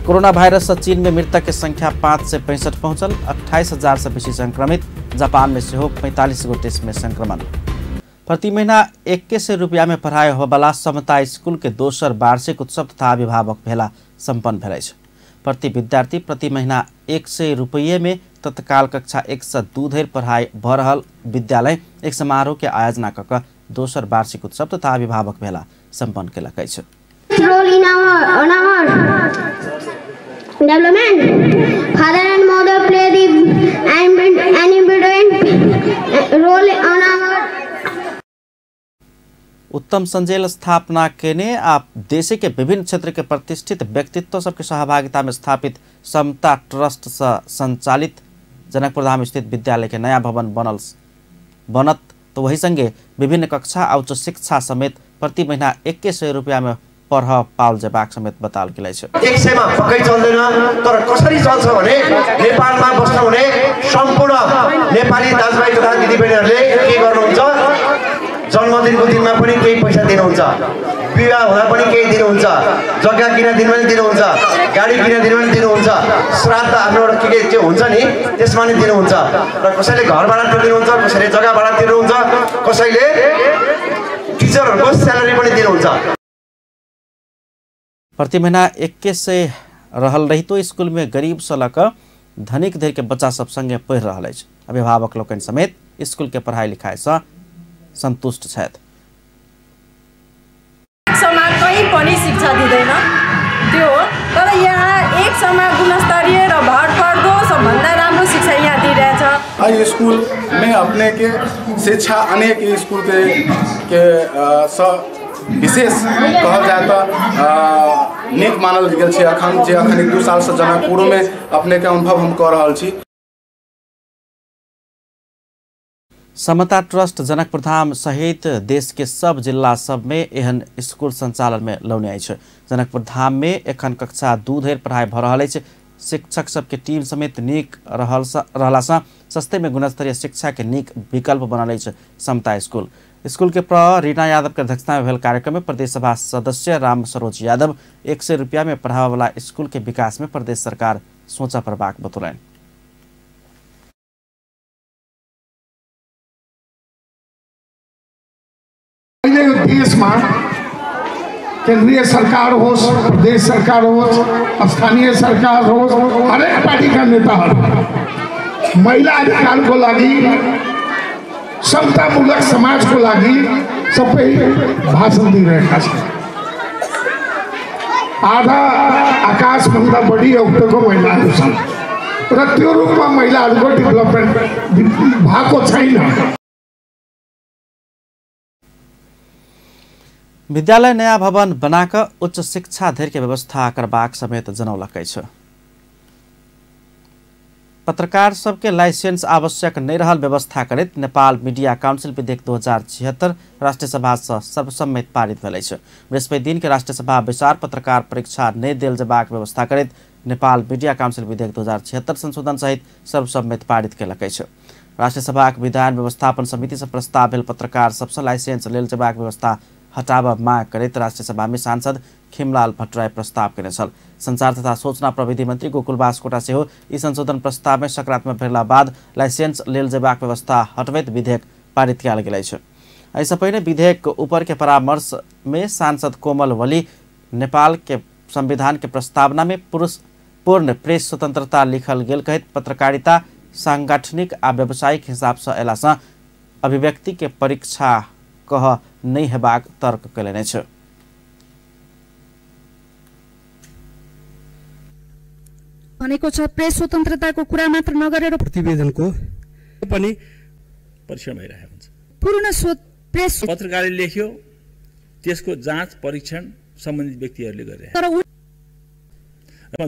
कोरोना वायरस से चीन में मृतक की संख्या 5 से 65 पहुंचल। 28,000 से बेसी संक्रमित। जापान में से हो 45 गो टेस्ट में संक्रमण। प्रति महीना 2100 रुपया में पढ़ाई हो वाला समता स्कूल के दोसर वार्षिक उत्सव तथा अभिभावक भेला संपन्न भेल। प्रति विद्यार्थी प्रति महीना 100 रुपये में तत्काल कक्षा 1 से 2 धरि पढ़ाई भ रहल विद्यालय एक समारोह के आयोजना कऽ दोसर वार्षिक उत्सव तथा अभिभावक भेला संपन्न केलक अछि। Development. Father and mother play an important role on our. उत्तम संजेल स्थापना केने आप देश के विभिन्न क्षेत्र के प्रतिष्ठित व्यक्तित्व सबके सहभागिता में स्थापित समता ट्रस्ट से संचालित जनकपुर धाम स्थित विद्यालय के नया भवन बनत तो वही संगे विभिन्न कक्षा और उच्च शिक्षा समेत प्रति महीना 2100 रुपया में पढ पाउल जेबाक समेत बताल गेलै छ। 100 मा पक्कै चल्दैन तर कसरी चल्छ भने नेपालमा बस्न हुने सम्पूर्ण नेपाली दाजुभाइ तथा दिदीबहिनीहरूले के गर्नुहुन्छ, जन्मदिनको दिनमा पनि केही पैसा दिनुहुन्छ, विवाह हुँदा पनि केही दिनुहुन्छ, जग्गा किन दिनमा पनि दिनुहुन्छ, गाडी किन दिनमा पनि दिनुहुन्छ, श्राद्ध आफ्नो के हुन्छ नि त्यसमा नि दिनुहुन्छ र कसैले घर भाडा तिर्नुहुन्छ, कसैले जग्गा भाडा तिर्नुहुन्छ, कसैले टिचरहरूको स्यालेरी पनि दिनुहुन्छ। प्रति महीना 2100 रहल रही तो स्कूल में गरीब से लक धनिक धरि के बच्चा सब संगे पढ़ रहल अछि। अभिभावक लोकनि समेत स्कूल के पढ़ाई लिखाई से संतुष्ट छथि। समाज कहीं पनि शिक्षा दिँदैन त्यो हो, तर यहाँ एक समय गुणस्तरीय र भरपर्दो सबभन्दा राम्रो शिक्षा यहाँ दिइरहेछ। स्कूल में अपने के शिक्षा अनेक स्कूल के विशेष कहल जाए तो नीक मानल गेल छै। अखन जे अखन 1-2 साल से जनकपुर में अपने के अनुभव हम कर रहल छी। समता ट्रस्ट जनकपुर धाम सहित देश के सब जिला सब में एहन स्कूल संचालन में लौने अछि। जनकपुर धाम में एखन कक्षा 2 धरि पढ़ाई भ रहल अछि। शिक्षक सबके टीम समेत नीक रहला से सस्ते में गुणस्तरीय शिक्षा के नीक विकल्प बनल अछि समता स्कूल। स्कूल के रीना यादव के अध्यक्षता में भेल कार्यक्रम में प्रदेश सभा सदस्य राम सरोज यादव 100 रुपया में पढ़ावे वाला स्कूल के विकास में प्रदेश सरकार सोचा प्रबाक बतौलन। देश में केंद्रीय सरकार हो, प्रदेश सरकार हो, स्थानीय सरकार हो, हरेक पार्टी का नेता महिला अधिकार को लगी, समतामूलक समाज को लगी सबै भाषण दिइरहेका छन्। आधा आकाशभन्दा बढी उक्तको महिलाहरू छन्। र त्यो रूपमा महिलाहरूको डेभलपमेन्ट भएको छैन। विद्यालय नयाँ भवन बनाकर उच्च शिक्षा धैर्य व्यवस्था करबाक समेत जनौलकै छ। पत्रकार सबके लाइसेंस आवश्यक नहीं रहल व्यवस्था करैत नेपाल मीडिया काउंसिल विधेयक 2076 राष्ट्रीय सभा से सर्वसम्मत पारित भेलै छ। बृहस्पति दिन के राष्ट्रीय सभा विचार पत्रकार परीक्षा नहीं देल जबाक व्यवस्था करैत नेपाल मीडिया काउंसिल विधेयक 2076 संशोधन सहित सर्वसम्मत पारित केलकै छ। राष्ट्रीय सभा विधान व्यवस्थापन समिति से प्रस्ताव भेल पत्रकार सबसे लाइसेंस लेल जबाक व्यवस्था हटाब माग करैत राष्ट्रीय सभा में सांसद खिमलाल भट्टराई प्रस्ताव केने छल। संचार तथा सूचना प्रविधि मंत्री गोकुल बास्कोटा से यी संशोधन प्रस्ताव में सकारात्मक भेला बाद लाइसेंस लेल जबाक व्यवस्था हटबैत विधेयक पारित कयल गेल अछि। ऐसा पहले विधेयक ऊपर के परामर्श में सांसद कोमल वली नेपाल के संविधान के प्रस्तावना में पूर्ण प्रेस स्वतंत्रता लिखल गेल कहत पत्रकारिता सांगठनिक आ व्यावसायिक हिसाब से अयला से अभिव्यक्ति के परीक्षा कह नहीं हेबाक तर्क कयलनि छ। भनेको छ प्रेस स्वतन्त्रताको कुरा मात्र नगरेर प्रतिवेदनको पनि परीक्षण भइरहेको हुन्छ। पूर्ण प्रेस पत्रकारले लेख्यो त्यसको जाँच परीक्षण सम्बन्धित व्यक्तिहरूले गरे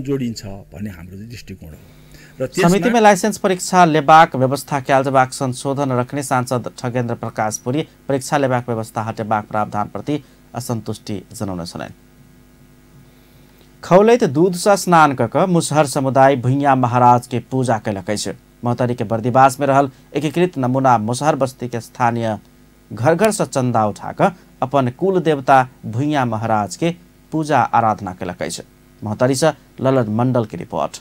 जोडिन्छ भन्ने हाम्रो दृष्टिकोण हो। समिति में लाइसेंस परीक्षा लेबाक व्यवस्था क्याल जबाक संशोधन रखने सांसद ठगेन्द्र प्रकाश पुरी परीक्षा लेबाक व्यवस्था हटेबाक प्रावधान प्रति असंतुष्टि जनाउन छन्। खौलैत दूध से स्नान कक मुसहर समुदाय भुइयाँ महाराज के पूजा कैलकै छ। महोत्तरी के बर्दिवास में रहल एकीकृत नमूना मुसहर बस्ती के स्थानीय घर घर से चंदा उठाक अपन कुल देवता भुइयाँ महाराज के पूजा आराधना कैलकै छ। महोत्तरी से ललन मंडल की रिपोर्ट।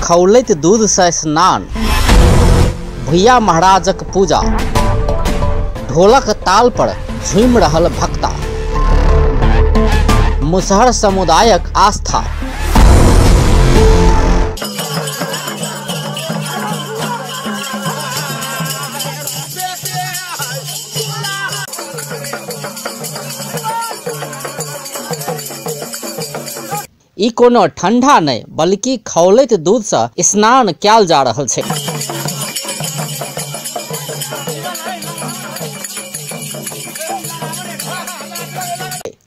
खौलैत दूध से स्नान भुइयाँ महाराजक पूजा ढोलक ताल पर झूम रहल भक्ता मुसहर समुदायक आस्था। ई कोनो ठंडा नहीं बल्कि खौलैत दूध से स्नान कयल जा रहल छै।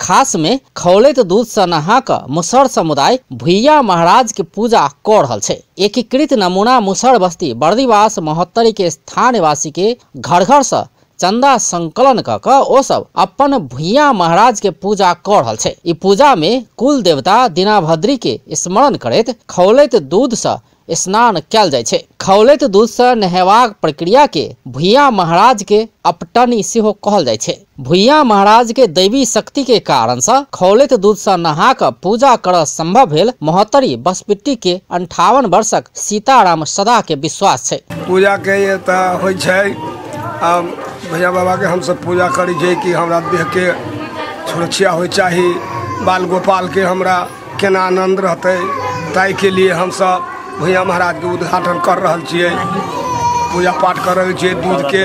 खास में खौलैत दूध से नहा क मुसहर समुदाय भुइयाँ महाराज के पूजा कऽ रहल छै। एकीकृत नमूना मुसहर बस्ती बर्दिवास महोत्तरी के स्थानीय वासी के घर घर से चंदा संकलन कऽ ओ सब अपन भुइयाँ महाराज के पूजा कऽ रहल छै। ई पूजा में कुल देवता दीनाभद्री के स्मरण करैत खौलैत दूध से स्नान कयल जाय छै। खौलैत दूध से नहेबाक प्रक्रिया के भुइयाँ महाराज के अपटनी सेहो कहल जाय छै। भुइयाँ महाराज के दैवी शक्ति के कारण से खौलैत दूध से नहा क पूजा करऽ संभव भेल महोत्तरी बसपिट्टी के 58 वर्षक सीताराम सदा के विश्वास छै। पूजा के ये त होय छै भैया बाबा के हम सब पूजा करी छै कि हमरा देह के सुरक्षा होय चाही, बाल गोपाल के हमरा केना आनंद रहते, ताई के लिए हम सब भैया महाराज के उद्घाटन कर रहल छियै। पूजा पाठ कर रहल छियै, दूध के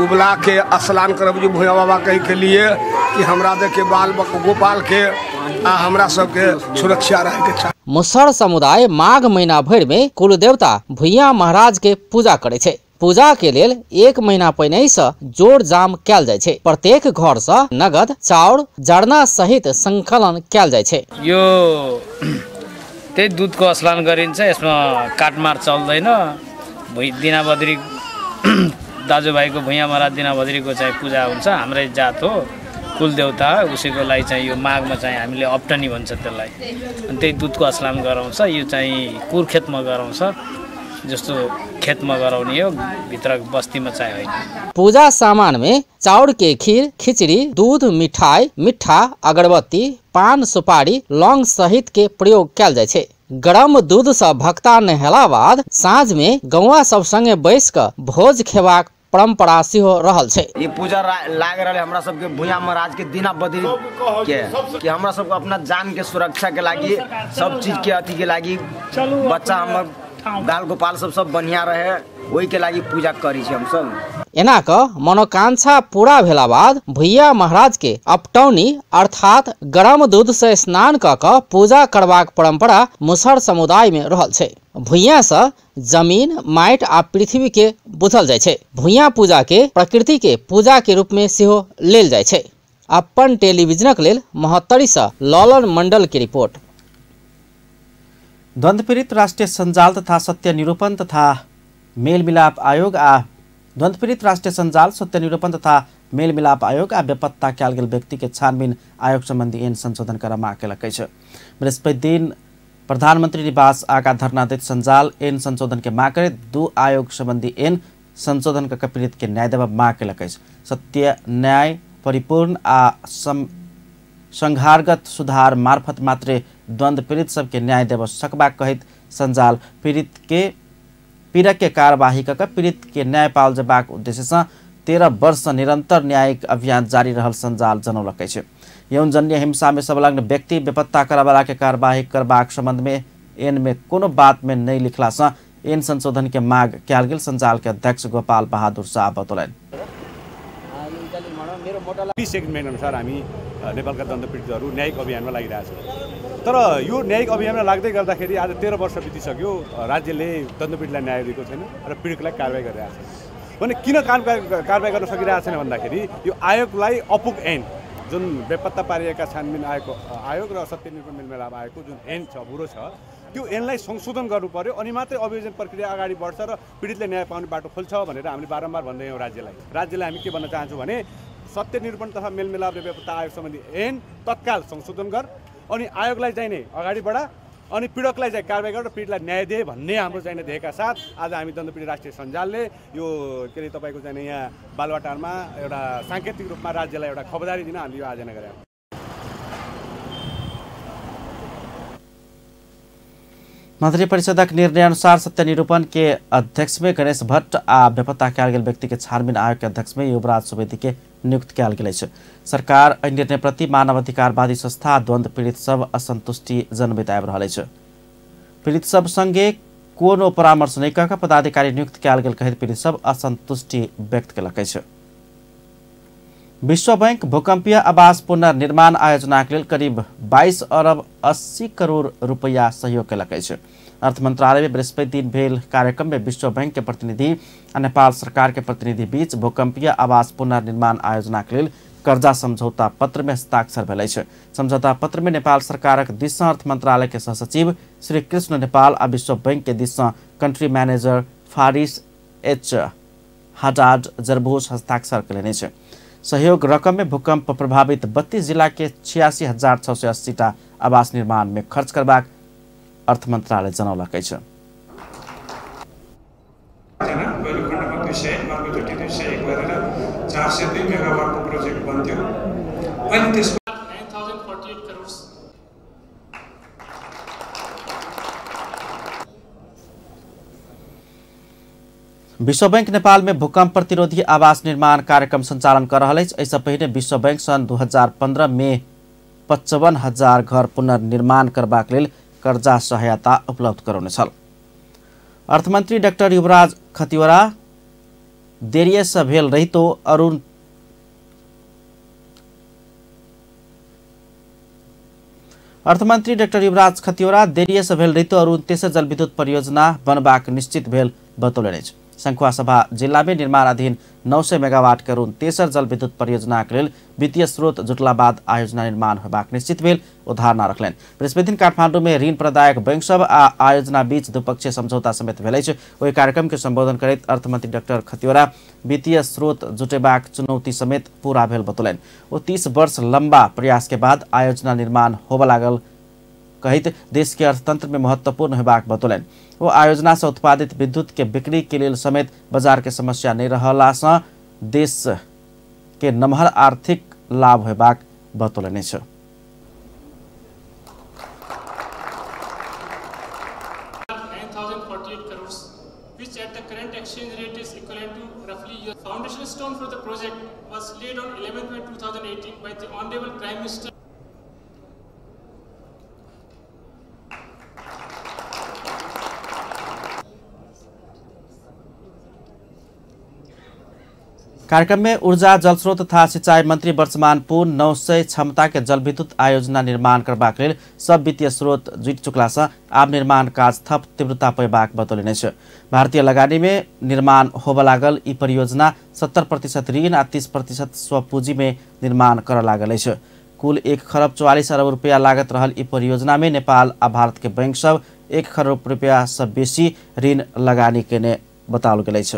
उबला के स्नान करब जे भैया बाबा के लिए कि हमरा देखे बाल गोपाल के आ हमरा सबके सुरक्षा रहे के चाही। मुसहर समुदाय माघ महीना भर में कुल देवता भुइयाँ महाराज के पूजा करे छै। पूजा के लेल 1 महीना पहिने से जोड़ जाम कयल जाय छै। प्रत्येक घर से नगद चाउर जरना सहित संकलन कयल जाय छै। यो त्यही दूधको स्नान गरिन्छ, यसमा काटमार चल्दैन। दीनाबद्री दाजुभाइको भुइयाँ महाराज दीनाबद्रीको चाहिँ पूजा हुन्छ। हाम्रै जात हो, कुल देवता उसैको लागि चाहिँ यो माघमा चाहिँ हामीले अप्टनी भन्छ त्यसलाई। अनि त्यही दूधको स्नान गराउँछ। यो चाहिँ कुरखेतमा गराउँछ, जस्तो खेतमा गराउने हो, भित्र बस्तीमा चाहिँ होइन। पूजा सामान में चाउर के खीर, खिचड़ी, दूध, मिठाई, मिठा, अगरबत्ती, पान, सुपारी, लौंग सहित के प्रयोग कयल जाय छै। गरम दूध से भक्ता नहेला बाद साँझ में गौवा सब संगे बैस क भोज खेबाक परंपरा सेहो रहल छै। ये पूजा लाग रहल हमरा सबके भुइयाँ महाराज के दीनाबद्री के कि हमरा सबको अपना जान के सुरक्षा के लागी, सब चीज के अथी के लागी, बच्चा हमर बाल गोपाल सब बढ़िया रहे वही के लागि पूजा करी छी हम सब। एनाक मनोकांक्षा पूरा भेला बाद भुइया महाराज के अपटौनी अर्थात गरम दूध से स्नान क क पूजा करबाक परंपरा मुसहर समुदाय में रहल छै। भुइया से जमीन माटि आ पृथ्वी के बुझल जाय छै। भुइया पूजा के प्रकृति के पूजा के रूप में सेहो लेल जाय छै। अपन टेलीविजनक लेल महोत्तरी से ललन मंडल की रिपोर्ट। द्वन्द्वपीड़ित राष्ट्रिय सञ्जाल तथा सत्य निरूपण तथा मेलमिलाप आयोग आ द्वन्द्वपीड़ित राष्ट्रिय सञ्जाल सत्य निरूपण तथा मेलमिलाप आयोग आ बेपत्ता कयल गेल व्यक्ति के छानबीन आयोग सम्बन्धी ऐन संशोधन कर माग केलकै छ। बृहस्पति दिन प्रधानमंत्री निवास आगा धरना दैत सञ्जाल ऐन संशोधन के माग करे 2 आयोग सम्बन्धी ऐन संशोधन का पीड़ित के न्याय देवा माग केलकै छ। सत्य न्याय परिपूर्ण आ संघारगत सुधार मार्फत मात्रै द्वन्द्व पीड़ित सबके न्याय देव सकबाक कहित सञ्जाल पीड़क के कार्यवाही कऽ पीड़ित के न्याय पाओल जबाक उद्देश्य से 13 वर्ष निरंतर न्यायिक अभियान जारी रहल सञ्जाल जनौलकै छ। यौनजन्य हिंसा में संलग्न व्यक्ति बेपत्ता करवाला के कार्यवाही करबाक संबंध में एन में कोनो बात में नहीं लिखला से एन संशोधन के माग कयल गेल सञ्जाल के अध्यक्ष गोपाल बहादुर शाह बतौलनि। सेगमेन्ट अनुसार हामी नेपालका दण्डपीडितहरू न्यायिक अभियानमा लागिरहेछौँ। तर यो न्यायिक अभियानमा लाग्दै गर्दाखेरि आज 13 वर्ष बितिसक्यो, राज्यले दण्डपीडितलाई न्याय दिएको छैन र पीडितलाई कारबाही गरिरहेको छ। भने किन कारबाही गर्न सकिरहेको छैन भन्दाखेरि यो आयोगलाई अपुग ऐन जुन बेपत्ता पारिएका छानबिन आयोग र सत्य निरूपण मेलमिलाप आयोगको जुन ऐन छ बुरो छ त्यो ऐनलाई संशोधन गर्नु पर्यो अनि मात्रै अभियोजन प्रक्रिया अगाडि बढ्छ र पीडितले न्याय पाउने बाटो खोल्छ भनेर हामीले बारम्बार भन्दै यौँ राज्यलाई हामी के भन्न चाहन्छौँ भने सत्य निरूपण तथा मेलमिलाप र बेपत्ता आयोग सम्बन्धी ऐन तत्काल संशोधन गर अनि आयोगलाई चाहिने अगाडि बढा अनि पीडकलाई चाहिँ कारबाही गरेर पीडितलाई न्याय दे भन्ने हाम्रो चाहिने ध्येयका साथ आज हामी दण्डपीडित राष्ट्रिय सञ्जालले यो के अरे तपाईँको चाहिने यहाँ बालुवाटारमा एउटा साङ्केतिक रूपमा राज्यलाई एउटा खबरदारी दिन हामीले यो आयोजना गरेका छौँ। मन्त्री परिषदक निर्णय अनुसार सत्य निरूपण के अध्यक्ष में गणेश भट्ट आ बेपत्ता कयल गेल व्यक्ति के छानबीन आयोग के अध्यक्ष में युवराज सुवेदी के नियुक्त कयल गेल छै। सरकार एहि निर्णय प्रति मानवाधिकारवादी संस्था द्वन्द्व पीड़ित सब असंतुष्टि जनबैत आबि रहल अछि। पीड़ित सब संगे कोनो परामर्श नहि कऽ पदाधिकारी नियुक्त कयल गेल कहैत पीड़ित सब असंतुष्टि व्यक्त केलक अछि। विश्व बैंक भूकंपीय आवास पुनर्निर्माण आयोजना के लिए करीब 22 अरब 80 करोड़ रुपया सहयोग केलक अछि। अर्थ मंत्रालय में बृहस्पति दिन भेल कार्यक्रम में विश्व बैंक के प्रतिनिधि आ नेपाल सरकार के प्रतिनिधि बीच भूकंपीय आवास पुनर्निर्माण आयोजना के लिए कर्जा समझौता पत्र में हस्ताक्षर भेल अछि। समझौता पत्र में नेपाल सरकारक दिस सँ अर्थ मंत्रालय के सहसचिव श्री कृष्ण नेपाल आ विश्व बैंक के दिस सँ कंट्री मैनेजर फारिस एच हजाड जरबोस हस्ताक्षर केलनि अछि। सहयोग रकम में भूकंप प्रभावित 32 जिला के 86,680 टा आवास निर्माण में खर्च करबाक अर्थ मंत्रालय जनौलक अछि। विश्व बैंक नेपाल में भूकंप प्रतिरोधी आवास निर्माण कार्यक्रम संचालन कर रहा है। ऐसा पहले विश्व बैंक सन 2015 में 55,000 घर पुनर्निर्माण करबाक लेल कर्जा सहायता उपलब्ध करौने छल। अर्थमंत्री डाक्टर युवराज खतिवड़ा देरिये से भेल रहितो अर्थमंत्री डाक्टर युवराज खतिवड़ा देरिये से भेल रहितो अरुण तेसर जलविद्युत परियोजना बनबाक निश्चित भेल बतौलनि अछि। शंखुवासभा जिला में निर्माणाधीन 900 मेगावाट के ऋण तेसर जल विद्युत परियोजना के लेल वित्तीय स्रोत जुटला बाद आयोजना निर्माण होबाक निश्चित भेल उधारणा रखलनि। बृहस्पति दिन काठमांडू में ऋण प्रदायक बैंक सब आ आयोजना बीच द्विपक्षीय समझौता समेत भेल अछि। ओहि कार्यक्रम के संबोधन करैत अर्थमंत्री डाक्टर खतिवड़ा वित्तीय स्रोत जुटेबाक चुनौती समेत पूरा भेल बतौलनि। ओ 30 वर्ष लंबा प्रयास के बाद आयोजना निर्माण होबय लागल कहित देश के अर्थतंत्र में महत्वपूर्ण होबाक बतौलनि। वो आयोजना से उत्पादित विद्युत के बिक्री के लिए समेत बाजार के समस्या नहीं रहला से देश के नमहर आर्थिक लाभ होबाक बतौलनि छ। कार्यक्रम में ऊर्जा जलस्रोत तथा सिंचाई मंत्री वर्तमान पुन 900 क्षमता के जल विद्युत आयोजना निर्माण करबाक लेल सब वित्तीय स्रोत जुट चुकला से आब निर्माण काज थप तीव्रता पैबाक बतौलनि छ। भारतीय लगानी में निर्माण होबे लागल ई परियोजना 70% ऋण आ 30% स्वपूंजी में निर्माण कर लागल छ। कुल 1 खरब 44 अरब रुपया लागत रहल ई परियोजना में नेपाल आ भारत के बैंक सब 1 खरब रुपया से बेसी ऋण लगानी केने बताओल गेल छ।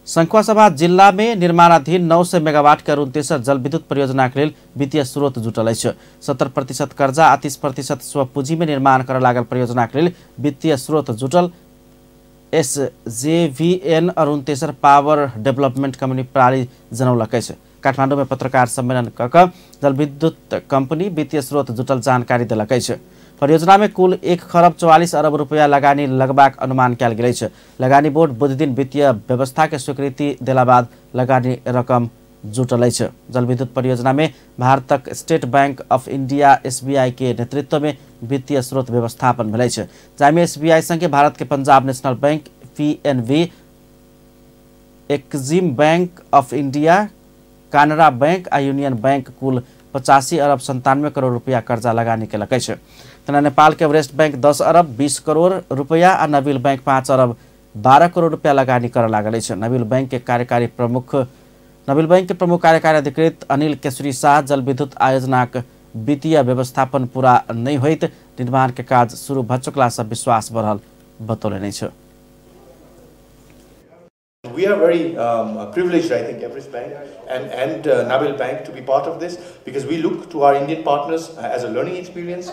शंखुवासभा जिला में निर्माणाधीन 900 मेगावाट के अरुण तेसर जल विद्युत परियोजना के लिए वित्तीय स्रोत जुटल है। 70% कर्जा आ 30% स्वपूंजी में निर्माण कर लागल परियोजना के लिए वित्तीय स्रोत जुटल SJVN अरुण तेसर पावर डेवलपमेंट कंपनी प्रणाली जनौलक है। काठमाडौँ में पत्रकार सम्मेलन कऽ जल विद्युत कंपनी वित्तीय स्रोत जुटल जानकारी दिलक है। परियोजना में कुल 1 खरब 44 अरब रुपया लगानी लगबाक अनुमान कयल गेल छै। लगानी बोर्ड बुध दिन वित्तीय व्यवस्था के स्वीकृति देला बाद लगानी रकम जुटल छै। जल विद्युत परियोजना में भारतक state bank of India SBI के नेतृत्व में वित्तीय स्रोत व्यवस्थापन भेल छै। जाहिमे SBI संगे भारत के Punjab National Bank, PNB, Exim Bank of India, Canara Bank आ यूनियन बैंक कुल 85 अरब 97 करोड़ रुपया कर्जा लगानी केलक छै। तना नेपाल के एवरेस्ट बैंक 10 अरब 20 करोड़ रुपया आ नवील बैंक 5 अरब 12 करोड़ रुपया लगानी कर लागल छै। नवील बैंक के प्रमुख कार्यकारी अधिकृत अनिल केसरी शाह जल विद्युत आयोजनाक वित्तीय व्यवस्थापन पूरा नहीं होइत निर्माण के काज शुरू भ चुकला से विश्वास बढ़ल बतौलनि छ। We are very privileged, I think, Everest Bank and Nabil Bank to be part of this, because we look to our Indian partners as a learning experience.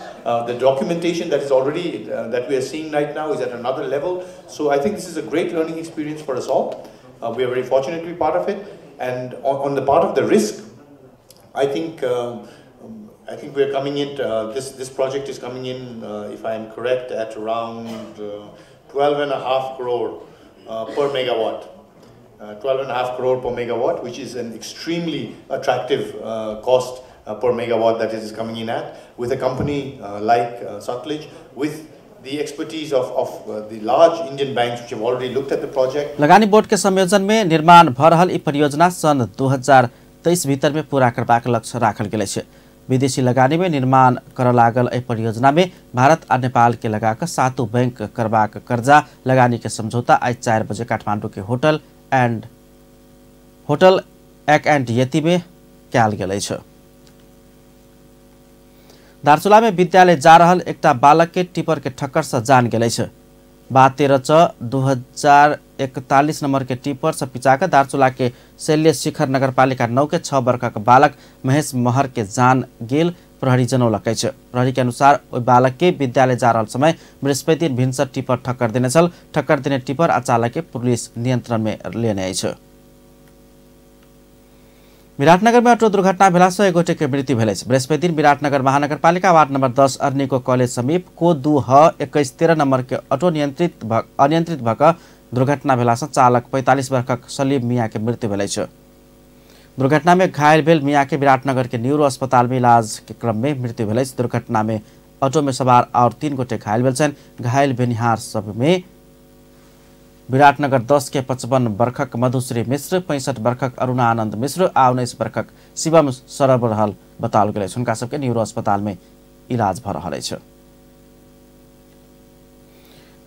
The documentation that is already that we are seeing right now is at another level. So I think this is a great learning experience for us all. We are very fortunate to be part of it. And on the part of the risk, I think we are coming in. This project is coming in, if I am correct, at around 12.5 crore per megawatt. 12.5 crore per megawatt, which is an extremely attractive cost per megawatt that is coming in at, with a company like Sutlej, with the expertise of the large Indian banks which have already looked at the project. लगानी बोर्ड के संयोजन में निर्माण भ रहल ई परियोजना सन 2023 भीतर में पूरा करबाक लक्ष्य राखल गेल छै। विदेशी लगानी में निर्माण कर लागल एहि परियोजना में भारत आ नेपाल के लगाकर 7 बैंक करबाक कर्जा लगानी के समझौता आज 4 बजे काठमांडू के होटल एक एंड यति में कयल गेल छै। दार्चुला में विद्यालय जा रहल एकटा बालक के टिपर के ठक्कर से जान गेल छै। 12/13/2041 नंबर के टिपर से पिचाकर दार्चुला के शैल्य शिखर नगरपालिका 9 के 6 वर्ष का बालक महेश महर के जान गेल प्रहरी जनौलक छै। प्रहरी के अनुसार ओहि बालक के विद्यालय जा रहल समय बृहस्पति दिन भिनसर टिपर ठक्कर देने छल। ठक्कर देने टिपर आ चालक के पुलिस नियंत्रण में लेने अछि। विराटनगर में ऑटो दुर्घटना भेला से 1 गोटे के मृत्यु भेल अछि। बृहस्पति दिन विराटनगर महानगरपालिका वार्ड नंबर 10 अर्निको कॉलेज समीप को 2H2113 नंबर के ऑटो अनियंत्रित भऽ दुर्घटना भेला से चालक 45 वर्षक सलीम मिया के मृत्यु भेल अछि। दुर्घटना में घायल भेल मिया के विराटनगर के न्यूरो अस्पताल में इलाज के क्रम में मृत्यु भेल अछि। दुर्घटना में ऑटो में सवार और 3 गोटे घायल भेल छन्। घायल भेनिहार सब में विराटनगर 10 के 55 वर्षक मधुश्री मिश्र, 65 वर्षक अरुणा आनंद मिश्र आ 19 वर्षक शिवम सरब रहल बताओल गेल अछि। हुनका सबके न्यूरो अस्पताल में इलाज भ रहल अछि।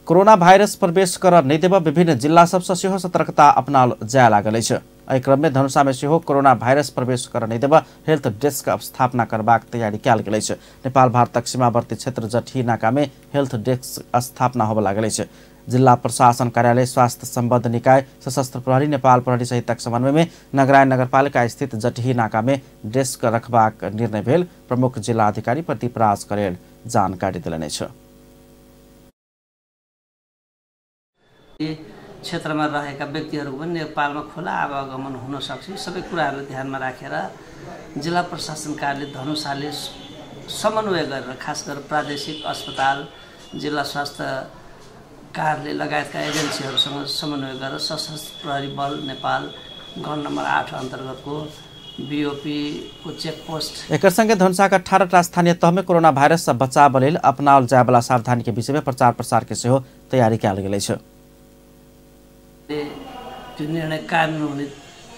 कोरोना भाइरस प्रवेश कर नहीं देब विभिन्न जिला सबसे सेहो सतर्कता अपनाओल जाय लागल अछि। एहि क्रम में धनुषा में सेहो कोरोना भाइरस प्रवेश कर नहीं देब हेल्थ डेस्क स्थापना करबाक तैयारी कयल गेल अछि। नेपाल भारतक सीमावर्ती क्षेत्र जटही नाका में हेल्थ डेस्क स्थापना होबे लागल अछि। जिला प्रशासन कार्यालय, स्वास्थ्य संबद्ध निकाय, सशस्त्र प्रहरी, नेपाल प्रहरी सहितक समन्वय में नगरायन नगरपालिका स्थित जटही नाका में डेस्क रखबाक निर्णय भेल प्रमुख जिला अधिकारी प्रदीप राज करेल जानकारी देलनि छ। क्षेत्रमा रहेका व्यक्तिहरूको पनि नेपालमा खुला आवागमन हुन सक्छ। सबै कुराहरू ध्यानमा राखेर जिल्ला प्रशासन कार्यालय धनुषाले समन्वय गरेर खास गरेर प्रादेशिक अस्पताल, जिल्ला स्वास्थ्य कार्यालय लगायतका एजेन्सीहरूसँग समन्वय गरेर सशस्त्र प्रहरी बल नेपाल गण नम्बर 8 अन्तर्गतको बीओपी को चेकपोस्ट एकर संगे धनुषाका 18टा स्थानीय तह में कोरोना वायरस से बचाव लेल अपनाओल जायवला सावधानी के विषय में प्रचार प्रसार के सेहो तैयारी कयल गेल अछि। त्यो निर्णय कार्यान्वयन हुने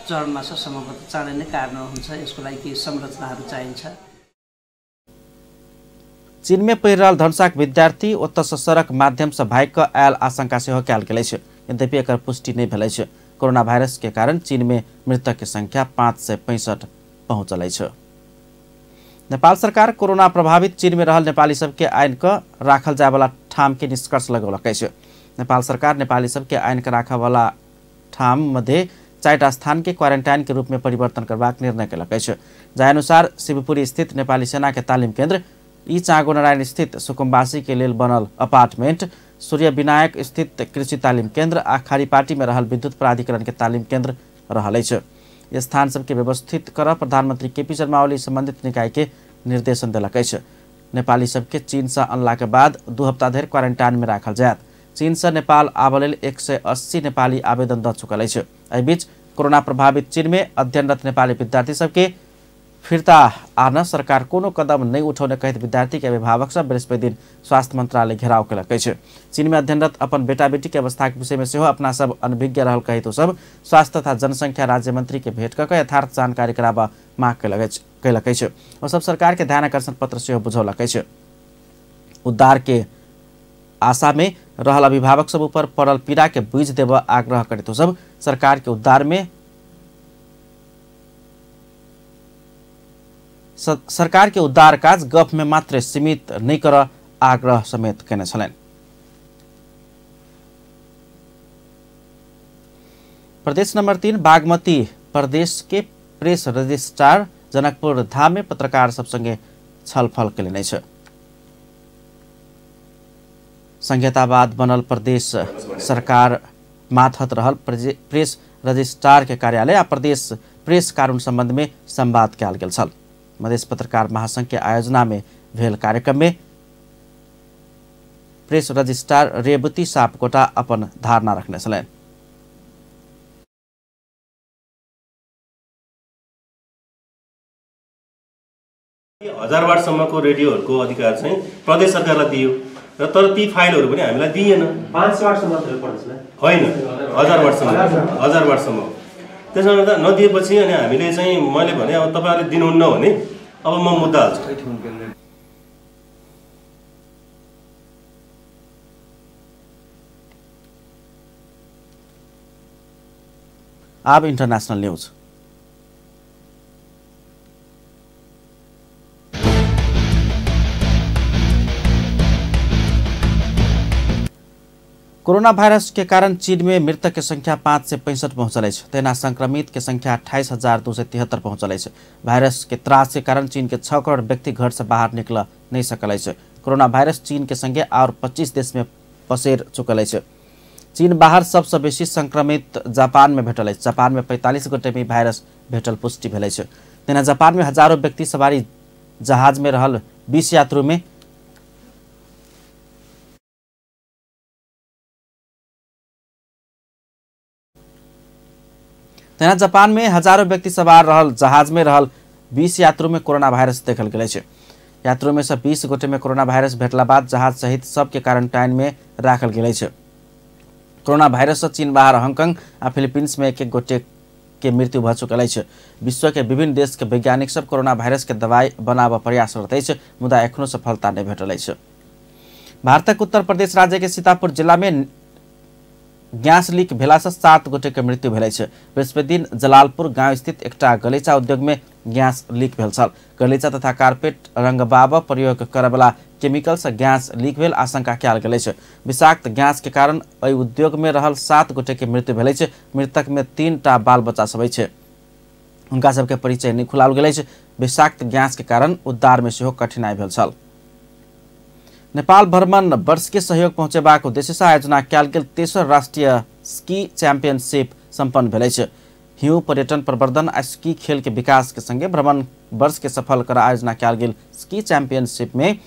चरणमा छ, सम्भवतः चाँडै नै कार्यान्वयन हुन्छ। यसको लागि केही संरचनाहरू चाहिन्छ। चीनमे पहिरल धनुषाक विद्यार्थी ओतऽ सड़क माध्यम से भागि कऽ आयल आशंका सेहो कयल गेल छै। यद्यपि एकर पुष्टि नहि भेल छै। कोरोना वायरस के कारण चीन में मृतक के संख्या 565 पहुंचल है। नेपाल सरकार कोरोना प्रभावित चीन में रहल नेपाली सबके आइन के राखल जाय वाला ठाम के निष्कर्ष लगौलक है। नेपाल सरकार नेपाली सबके आइन के राखय वाला ठाम मध्ये 4टा स्थान के क्वारेंटाइन के रूप में परिवर्तन करबाक निर्णय कयलक है। जाय अनुसार शिवपुरी स्थित नेपाली सेना के तालीम केन्द्र, ई चाँगो नारायण स्थित सुकुम्बासी के लेल बनल अपार्टमेंट, सूर्य विनायक स्थित कृषि तालीम केन्द्र आ खारीपाटी में रहल विद्युत प्राधिकरण के तालीम केन्द्र रहल है। ये स्थान सबके व्यवस्थित कर प्रधानमंत्री केपी शर्मा ओली संबंधित निकाय के निर्देशन दिलक है। नेपाली सबके चीन से अनला के बाद 2 हफ्ता धरि क्वारेंटाइन में राखल जायत। चीन से नेपाल आबय लेल 180 नेपाली आवेदन द चुकल है। एहि बीच कोरोना प्रभावित चीन में अध्ययनरत नेपाली विद्यार्थी सबके फिर्ता आन सरकार कोनो कदम नहीं उठाउने कहित विद्यार्थी के अभिभावक सब बृहस्पति दिन स्वास्थ्य मंत्रालय घेराव कयलक है। चीन में अध्ययनरत अपन बेटा बेटी के अवस्था के विषय में सेहो अपना सब अनभिज्ञ रहल कहित सब स्वास्थ्य तथा जनसंख्या राज्य मंत्री के भेंट कऽ यथार्थ जानकारी कराबा मांग कयलक है। और सब सरकार के ध्यान आकर्षण पत्र सेहो बुझौलक है। उद्धार के आशा में रहल अभिभावक सब ऊपर पड़ल पीड़ा के बुझ देव आग्रह करित सब सरकार के उद्धार में सरकार के उद्धार काज गफ में मात्र सीमित नहीं कर आग्रह समेत केने छलेन। प्रदेश नंबर 3 बागमती प्रदेश के प्रेस रजिस्ट्रार जनकपुर धाम में पत्रकार सब संगे छलफल केलनि छ। संहितावाद बनल प्रदेश सरकार माथत रहल प्रेस रजिस्ट्रार के कार्यालय आ प्रदेश प्रेस कानून संबंध में संवाद कयल गेल छल। मधेश पत्रकार महासंघ के आयोजना में भेल कार्यक्रम में प्रेस रजिस्ट्रार रेवती सापकोटा अपन धारणा रखने छलैन। हजार वाटसम्मको रेडियोहरूको अधिकार चाहिँ प्रदेश सरकारलाई दियो र तर ती फाइलहरू पनि हामीलाई दिएन। 500 वाटसम्म होइन, 1000 वाटसम्म। त्यसो गर्दा नदिएपछि अनि हामीले चाहिँ मैले भने अब तपाईहरुले दिनुहुन्न भने अब म मुद्दा हाल्छु। अब इंटरनेशनल न्यूज। कोरोना वायरस के कारण चीन में मृतक की संख्या 565 पहुंचल है। तेना संक्रमित की संख्या 28,273 पहुंचल है। वायरस के त्रास के कारण चीन के 6 करोड़ व्यक्ति घर से बाहर निकल नहीं सकल है। कोरोना वायरस चीन के संगे और 25 देश में पसेर चुकल है। चीन बाहर सबसे बेसी संक्रमित जापान में भेटल है। जापान में 45 गोटे में वायरस भेटल पुष्टि भेल है। तेना जापान में हजारों व्यक्ति सवारी जहाज में रहल 20 यात्रु में तेना जापान में हजारों व्यक्ति सवार रहल जहाज में रहल 20 यात्रु में कोरोना वायरस देखल गेल है। यात्रु में से 20 गोटे में कोरोना वायरस भेटला बाद जहाज सहित सबके क्वारंटाइन में राखल गेल है। कोरोना वायरस से चीन बाहर हांगकांग आ फिलीपींस में 1 गोटे के मृत्यु भ चुकल है। विश्व के विभिन्न देश के वैज्ञानिक सब कोरोना वायरस के दवाई बनाब प्रयास करते हैं, मुदा एखनो सफलता नहीं भेटल है। भारतक उत्तर प्रदेश राज्य के सीतापुर जिला में गैस लीक भेला से 7 गोटे के मृत्यु भेल है। बृहस्पति दिन जलालपुर गांव स्थित एकटा गलीचा उद्योग में गैस लीक भेल छल। गलीचा तथा कारपेट रंगबाब प्रयोग करैवाला केमिकल से गैस लीक भेल आशंका कयल गेल है। विषाक्त गैस के कारण एहि उद्योग में रहल 7 गोटे के मृत्यु भेल है। मृतक में 3टा बाल बच्चा सब है। उनका सबके परिचय नहीं खुलाओल गेल है। विषाक्त गैस के कारण उद्धार में सेहो कठिनाई भेल छल। नेपाल भ्रमण वर्ष के सहयोग पहुंचेबाक उद्देश्य से आयोजना कयल गेल 3रा राष्ट्रीय स्की चैंपियनशिप संपन्न भेल है। हिउँ पर्यटन प्रवर्धन आ स्की खेल के विकास के संगे भ्रमण वर्ष के सफल कर आयोजना कयल गेल स्की चैंपियनशिप में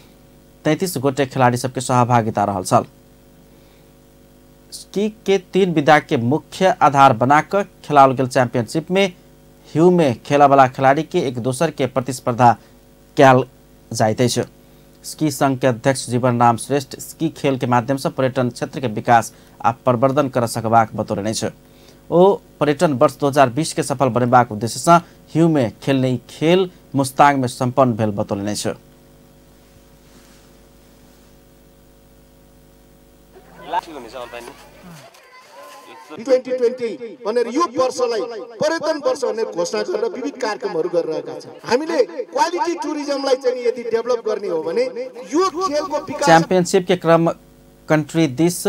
33 गोटे खिलाड़ी सबके सहभागिता रहल छल। स्की के 3 विधा के मुख्य आधार बनाकर खेलाओल गेल चैंपियनशिप में हिउँ में खेला वाला खिलाड़ी के एक दोसर के प्रतिस्पर्धा कयल जाइत है। स्की संघ के अध्यक्ष जीवन राम श्रेष्ठ स्की खेल के माध्यम से पर्यटन क्षेत्र के विकास आ प्रवर्धन कर सकबाक बतौलनि छ। ओ पर्यटन वर्ष 2020 के सफल बनेबाक उद्देश्य से हिउ में खेल्ने खेल मुस्ताङ में सम्पन्न भेल बतौलनि छ। भनेर यो वर्षलाई पर्यटन वर्ष भनेर घोषणा गरेर विविध कार्यक्रमहरू गरिरहेका छौँ। हामीले क्वालिटी टुरिज्मलाई चाहिँ यदि डेभलप गर्ने हो भने यो खेलको विकास चैंपियनशिप के क्रम कंट्री दिस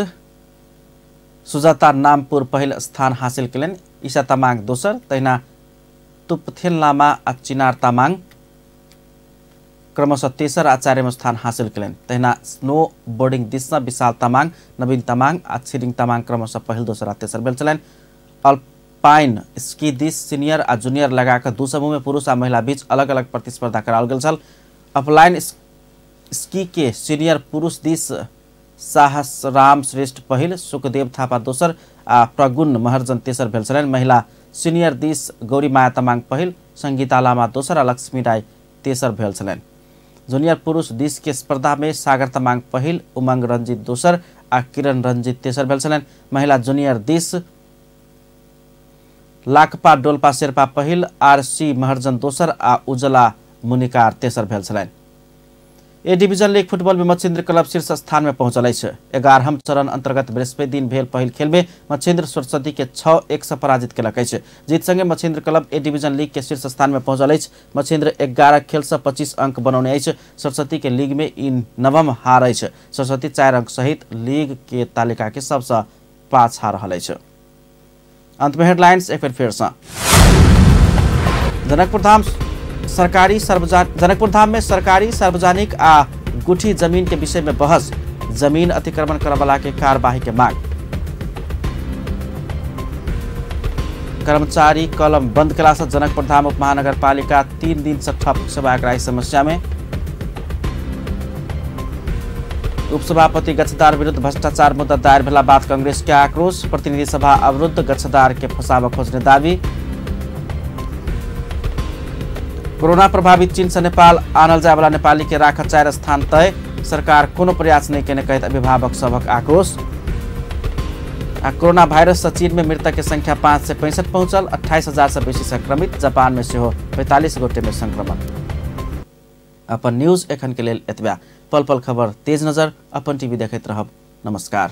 सुजाता नामपुर पहिल स्थान हासिल करें, ईशा तामाङ दोसर, तैना तुपथेन लामा आ चिनार तामाङ क्रमशः तेसर आ चारैमा स्थान हासिल करें। तैना स्नो बोर्डिंग दिशा विशाल तामाङ, नवीन तामाङ आ छिरिङ तामाङ क्रमशः पहिल दोसर आ तेसर भेल छलैन। अल्पाइन स्की दिस सीनियर आ जूनियर लगाकर दू समूह में पुरुष आ महिला बीच अलग अलग प्रतिस्पर्धा कराओल गेल छल। अपलाइन स्की के सीनियर पुरुष दिस साहसराम श्रेष्ठ पहिल, सुखदेव थापा दोसर आ प्रगुण महर्जन तेसर भेल छलैन। महिला सीनियर दिस गौरी माया तामाङ पहिल, संगीता लामा दोसर आ लक्ष्मी राई तेसर भेल छलैन। जूनियर पुरुष दिस के स्पर्धा में सागर तामाङ पहिल, उमंग रंजीत दोसर आ किरण रंजीत तेसर भेल छलैन। महिला जूनियर दिस लाकपा डोल्पा शेर्पा पहिल, आरसी महर्जन दोसर आ उजला मुनिकार तेसर भेल छलैन। ए डिभिजन लीग फुटबॉल में मच्छिन्द्र क्लब शीर्ष स्थान में पहुंचल है। 11हम चरण अंतर्गत बृहस्पति दिन भेल पहिल खेल में मच्छिन्द्र सरस्वती के 6-1 से पराजित कलक है। जीत संगे Machhindra club A division league के शीर्ष स्थान में पहुंचल है। मच्छिन्द्र 11 खेल से 25 अंक बनौने है। सरस्वती के लीग में इन नवम हार है। सरस्वती 4 अंक सहित लीग के तालिका के सबसे पाछा रहल है। अंत में हेडलाइंस एक फिर से। जनकपुर धाम में सरकारी सार्वजनिक आ गुठी जमीन के विषय में बहस, जमीन अतिक्रमण करवाला के कार्यवाही के मांग। कर्मचारी कलम बंद कला से जनकपुर धाम उप महानगर पालिका 3 दिन से ठप सेवाग्राही समस्या में। उपसभापति गच्छदार विरुद्ध भ्रष्टाचार मुद्दा दायर भेला बाद कांग्रेस के आक्रोश, प्रतिनिधि सभा अवरुद्ध, गच्छदार के फसाव खोजने दावी। कोरोना प्रभावित चीन से नेपाल आनल जाय वाला नेपाली के राख 4 स्थान तय, सरकार कोनो प्रयास नहीं केने कहत अभिभावक सबक आक्रोश। कोरोना वायरस से चीन में मृतक की संख्या 5 से 65 पहुंचल, 28,000 से बेसी संक्रमित, जापान में सेहो 45 गोटे में संक्रमण। अपन न्यूज एखन के लेल एतबा। पल पल खबर तेज नजर अपन टीवी देखैत रहब। नमस्कार।